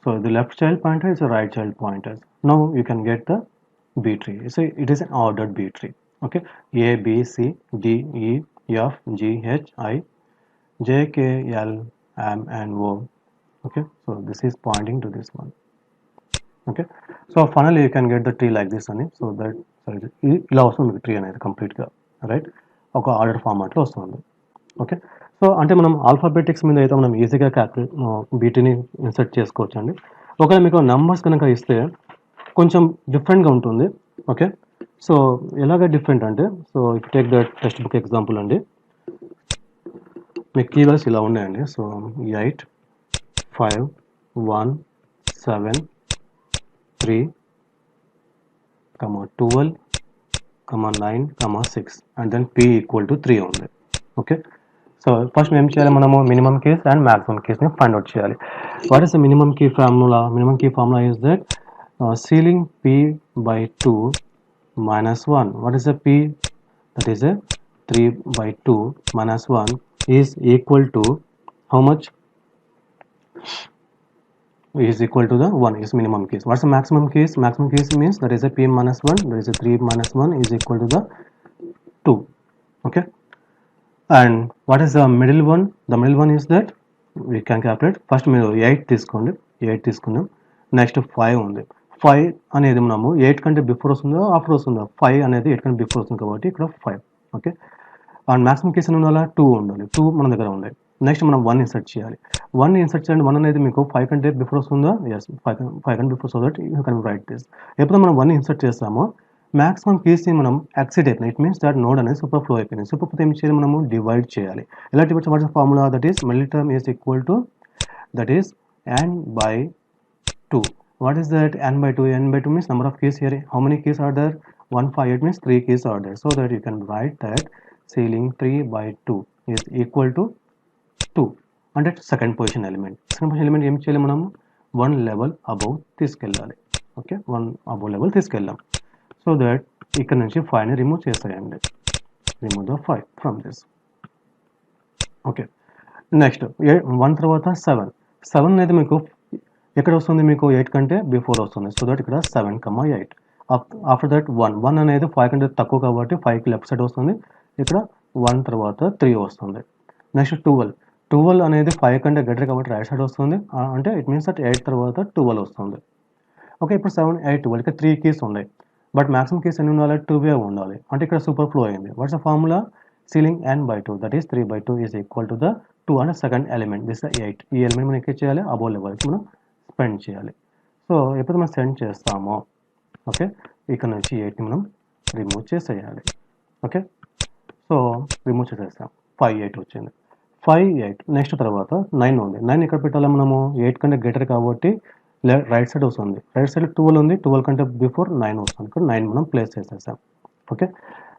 so the left child pointer is the right child pointer. Now you can get the B tree. So it is an ordered B tree. Okay, A B C D E F G H I J K L M N O. Okay, so this is pointing to this one. Okay, so finally you can get the tree like this only. So that ఇలా వస్తుంది tree అనేది కంప్లీట్గా, right? ఒక order ఫార్మాట్లో వస్తుంది. Okay, so అంటే మనం alphabetics మీద అయితే మనం ఈజీగా బీటీని ఇన్సర్ట్ చేసుకోవచ్చు అండి. ఒకవేళ మీకు నెంబర్స్ కనుక ఇస్తే కొంచెం డిఫరెంట్గా ఉంటుంది. ఓకే, సో ఎలాగ డిఫరెంట్ అంటే, so take the text book example అండి. మీకు కీవర్డ్స్ ఇలా ఉన్నాయండి. So 8 5 1 7 3 12 9 6 and then p equal to 3 ఉంది. ఓకే, సో ఫస్ట్ ఏం చేయాలి, మనము మినిమం కేస్ అండ్ మాక్సిమం కేస్ని ఫైండ్ అవుట్ చేయాలి. What is the minimum key formula? Minimum key formula is that ceiling p by 2 minus 1. What is the p? That is a 3 by 2 minus 1 is equal to how much? Is equal to the 1 is minimum case. What's the maximum case? Maximum case means that is a p minus 1, that is a 3 minus 1 is equal to the 2. Okay. And what is the middle one? The middle one is that we can calculate. First మీరు 8 తీసుకోండి, 8 తీసుకుందాం. Next 5 ఉంది. 5 అనేది మనము 8 కంటే before వస్తుందో after వస్తుందో? 5 అనేది 8 కంటే బిఫోర్ వస్తుంది కాబట్టి ఇక్కడ 5. ఓకే. అండ్ మ్యాక్సిమం కేసు ఉండాలా? 2 ఉండాలి. 2 మన దగ్గర ఉంది. నెక్స్ట్ మనం 1 ఇన్సర్ట్ చేయాలి. 1 ఇన్సర్ట్ చేయండి. 1 అనేది మీకు 5 కంటే బిఫోర్ వస్తుందో? ఎస్, 5 కంటే before, so that you can right this. ఎప్పుడైతే మనం 1 ఇన్సర్ట్ చేస్తామో మ్యాక్సిమం కేస్ని మనం ఎక్సిడ్ అయిపోయింది. ఇట్ మీన్స్ దట్ నోడ్ అనేది సూపర్ ఫ్లో అయిపోయింది. సూపర్ ఫ్లో ఏం చేయాలి, మనము డివైడ్ చేయాలి. ఎలా divide? What is formula? That is middle term is equal to that is n by 2. What is that n by 2? N by 2 means number of keys here. How many keys are there? 158 means 3 keys are there. So that you can write that ceiling 3 by 2 is equal to 2. And that second position element. Second position element ఏం చేయాలి, మనము 1 level above తీసుకెళ్ళాలి. Okay, 1 above level తీసుకెళ్ళాం. So that ఇక్కడ నుంచి 5ని remove చేసేయండి. Remove the 5 from this. Okay. Next 1 తర్వాత 7. 7 అనేది మీకు ఎక్కడ వస్తుంది? మీకు 8 కంటే బిఫోర్ వస్తుంది. సో దట్ ఇక్కడ 7,8. ఆఫ్టర్ దట్ 1 అనేది 5 కంటే తక్కువ కాబట్టి 5కి లెఫ్ట్ సైడ్ వస్తుంది. ఇక్కడ 1 తర్వాత 3 వస్తుంది. నెక్స్ట్ 12 అనేది 5 కంటే గట్టర్ కాబట్టి రైట్ సైడ్ వస్తుంది. అంటే ఇట్ మీన్స్ దట్ 8 తర్వాత 12 వస్తుంది. ఓకే, ఇప్పుడు 7, 8, 12 ఇక్కడ 3 కీస్ ఉన్నాయి. బట్ మ్యాక్సిమం కేస్ ఎన్ని ఉండాలి? 2 ఉండాలి. అంటే ఇక్కడ సూపర్ ఫ్లో అయింది. What's the formula? ceiling n by 2, that is 3 by 2 is equal to the 2 and second element. This is 8. ఈ ఎలిమెంట్ మనం ఎక్కడ చేయాలి? అబోవ్ లెవెల్కి మనం స్పెండ్ చేయాలి. సో ఎప్పుడు మనం సెండ్ చేస్తామో ఓకే, ఇక్కడ నుంచి 8ని మనం రిమూవ్ చేసేయాలి. ఓకే, సో రిమూవ్ చేసేస్తాం. 5, 8 వచ్చింది. 5, 8. నెక్స్ట్ తర్వాత 9 ఉంది. 9 ఎక్కడ పెట్టాలి మనము? 8 కంటే గ్రేటర్ కాబట్టి రైట్ సైడ్ వస్తుంది. రైట్ సైడ్ 12 ఉంది. 12 కంటే బిఫోర్ 9 వస్తుంది. ఇక్కడ 9 మనం ప్లేస్ చేసేసాం. ఓకే,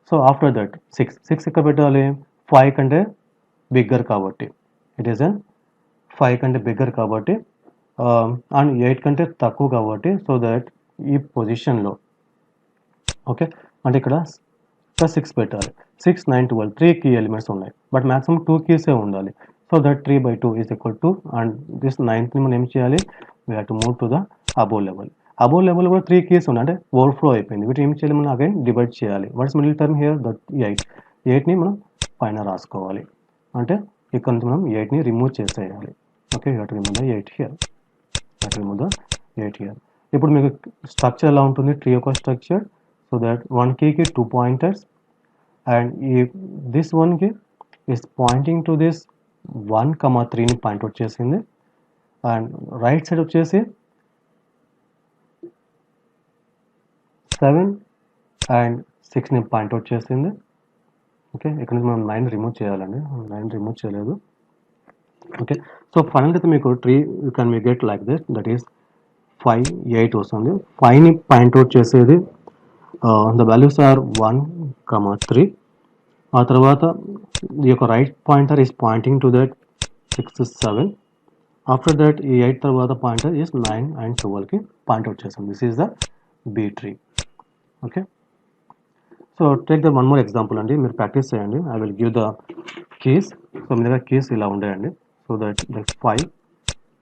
సో ఆఫ్టర్ దట్ 6 ఎక్కడ పెట్టాలి? 5 కంటే బిగ్గర్ కాబట్టి ఇట్ ఈస్ అన్ 5 కంటే బిగ్గర్ కాబట్టి అండ్ 8 కంటే తక్కువ కాబట్టి సో దట్ ఈ పొజిషన్లో ఓకే, అంటే ఇక్కడ 6 పెట్టాలి. 6, 9, 12 3 కీ ఎలిమెంట్స్ ఉన్నాయి. బట్ మ్యాక్సిమం 2 కీసే ఉండాలి. So that 3 by 2 is equal to and this 9ని మనం ఏం చేయాలి? We have to move to the above level. Above level కూడా 3 కీస్ ఉన్నాయి. అంటే ఓవర్ఫ్లో అయిపోయింది. వీటి ఏం చేయాలి? మనం అగైన్ డివైడ్ చేయాలి. What's middle term here? That 8ని మనం పైన రాసుకోవాలి. అంటే ఇక్కడ నుంచి మనం 8ని రిమూవ్ చేసేయాలి. Okay, you have to remove the 8 here. ఇప్పుడు మీకు స్ట్రక్చర్ ఎలా ఉంటుంది? ట్రీ యొక్క స్ట్రక్చర్. సో దట్ 1 కీకి 2 పాయింటర్స్ అండ్ ఈ దిస్ 1కి ఈస్ పాయింటింగ్ టు దిస్ 1,3ని పాయింట్అవుట్ చేసింది. అండ్ రైట్ సైడ్ వచ్చేసి 7 అండ్ 6ని పాయింట్అవుట్ చేసింది. ఓకే, ఇక్కడ నుంచి మనం 9 రిమూవ్ చేయాలండి. 9 రిమూవ్ చేయలేదు. ఓకే, సో ఫైనల్గా అయితే మీకు tree you can me get like this. That is 5, 8 వస్తుంది. 5ని పాయింట్అవుట్ చేసేది ద వాల్యూస్ ఆర్ 1,3. ఆ తర్వాత ఈ యొక్క right pointer is pointing to that 6, 7. After that ఈ 8 తర్వాత పాయింటర్ ఈస్ 9 అండ్ 12కి పాయింట్అవుట్ చేస్తాం. This is the B tree. Okay, so take the one more example అండి. మీరు ప్రాక్టీస్ చేయండి. I will give the keys. So మీ దగ్గర keys ఇలా ఉండేయండి. సో దట్ 5,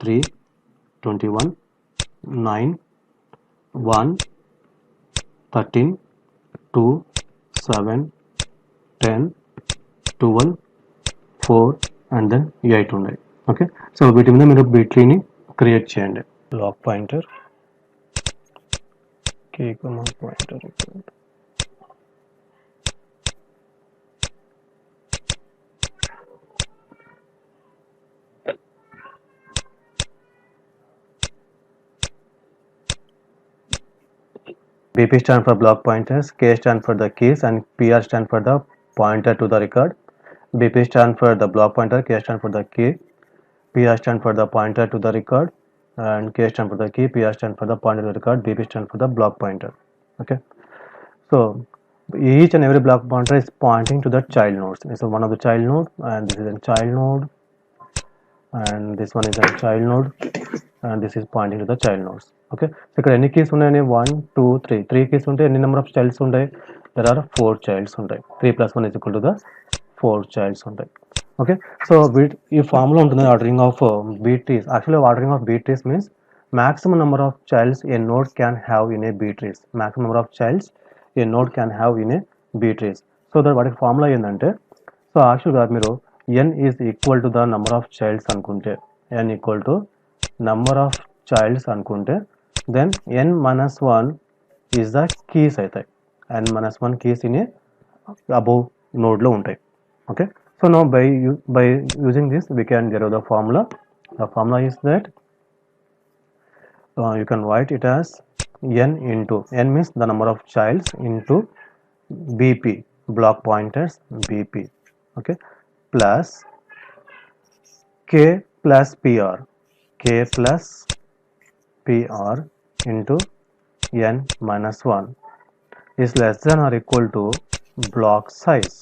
3, 21, 9, 1, 13, 2, 7, 10, 12, 4 అండ్ దెన్ 8 ఉన్నాయి. ఓకే, సో వీటి మీద మీరు బీ ట్రీని క్రియేట్ చేయండి. Block pointer pointer BP stand for block pointers, K stand for the keys and PR stand for the pointer to the record. BP stand for the block pointer, K stand for the key, PR stand for the pointer to the record and K stand for the key, PR stand for the pointer to the record, BP stand for the block pointer. Okay, so each and every block pointer is pointing to the child nodes. So one of the child node, and this is a child node, and this one is a child node, and this is pointing to the child nodes. Okay, so ఇక్కడ ఎన్ని keys ఉన్నాయని 1 2 3 3 keys ఉంటే ఎన్ని number of childs ఉంటాయి? There are 4 childs ఉంటాయి. 3 plus 1 is equal to the 4 childs ఉంటాయి. Okay, so ఈ formula ఉంటుంది ordering of B trees. Actually ordering of B trees means maximum number of childs a node can have in a B trees. Maximum number of childs a node can have in a B trees. So that వాటికి formula ఏంటంటే, so యాక్చువల్గా మీరు n is equal to the number of childs అనుకుంటే, n equal to number of childs అనుకుంటే, then n minus 1 is the keys అవుతాయి. n minus 1 keys in a above నోడ్లో ఉంటాయి. Okay, so now by using this we can derive the formula. The formula is that you can write it as n into, n means the number of childs, into BP, block pointers BP, okay, plus k plus pr, k plus pr into n minus 1 is less than or equal to block size,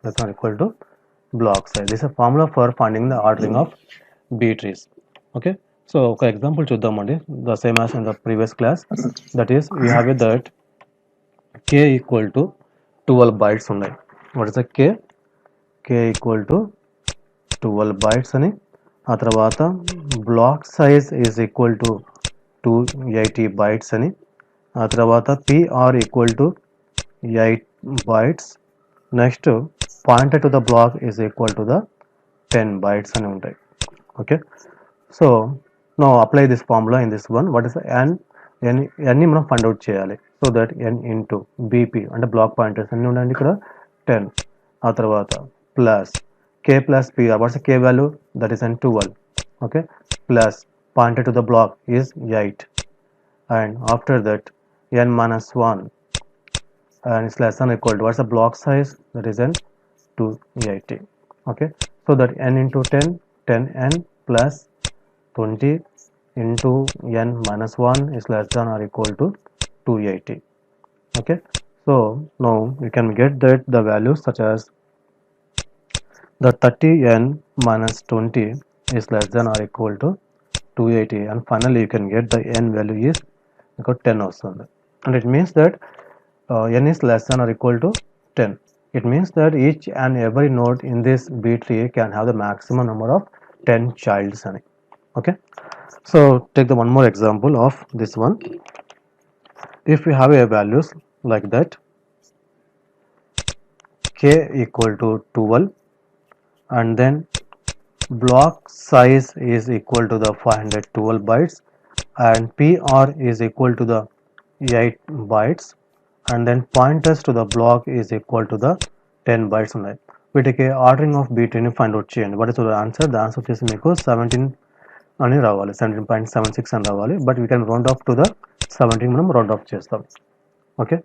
less than or equal to block size. This is a formula for finding the ordering of B trees. Okay, so ఒక example చూద్దామండి, the same as in the previous class. That is, we have it that k equal to 12 bytes ఉన్నాయి. What is the k? K equal to 12 bytes అని, ఆ తర్వాత block size is equal to 280 bytes అని, ఆ తర్వాత pr equal to 8 bytes. Next pointer to the block is equal to the 10 bytes అని ఉంటాయి. Okay, so no apply this formula in this one. What is ఎన్ని మనం find out చేయాలి. So that n into BP అంటే block pointers అన్ని ఉండండి ఇక్కడ 10, ఆ తర్వాత plus k plus pr, what's k value, that is and 12. Okay, plus pointer to the block is 8, and after that n minus 1 and it's less than or equal to, what's the block size, that is n 280. Okay, so that n into 10, 10n plus 20 into n minus 1 is less than or equal to 280. Okay, so now we can get that the values such as the 30n minus 20 is less than or equal to 280, and finally you can get the n value is equal to 10 also, and it means that n is less than or equal to 10. It means that each and every node in this B tree can have the maximum number of 10 childs. Okay, so take the one more example of this one. If we have a values like that, k equal to 12, and then block size is equal to the 512 bytes, and pr is equal to the 8 bytes, and then pointers to the block is equal to the 10 bytes ఉన్నాయి. వీటికి ordering of బీట్ని find out చేయండి. What is the answer? The answer వచ్చేసి మీకు 17 అని రావాలి, 17.76 అని రావాలి. But we can round off to the 17 మనం రౌండ్ ఆఫ్ చేస్తాం. ఓకే,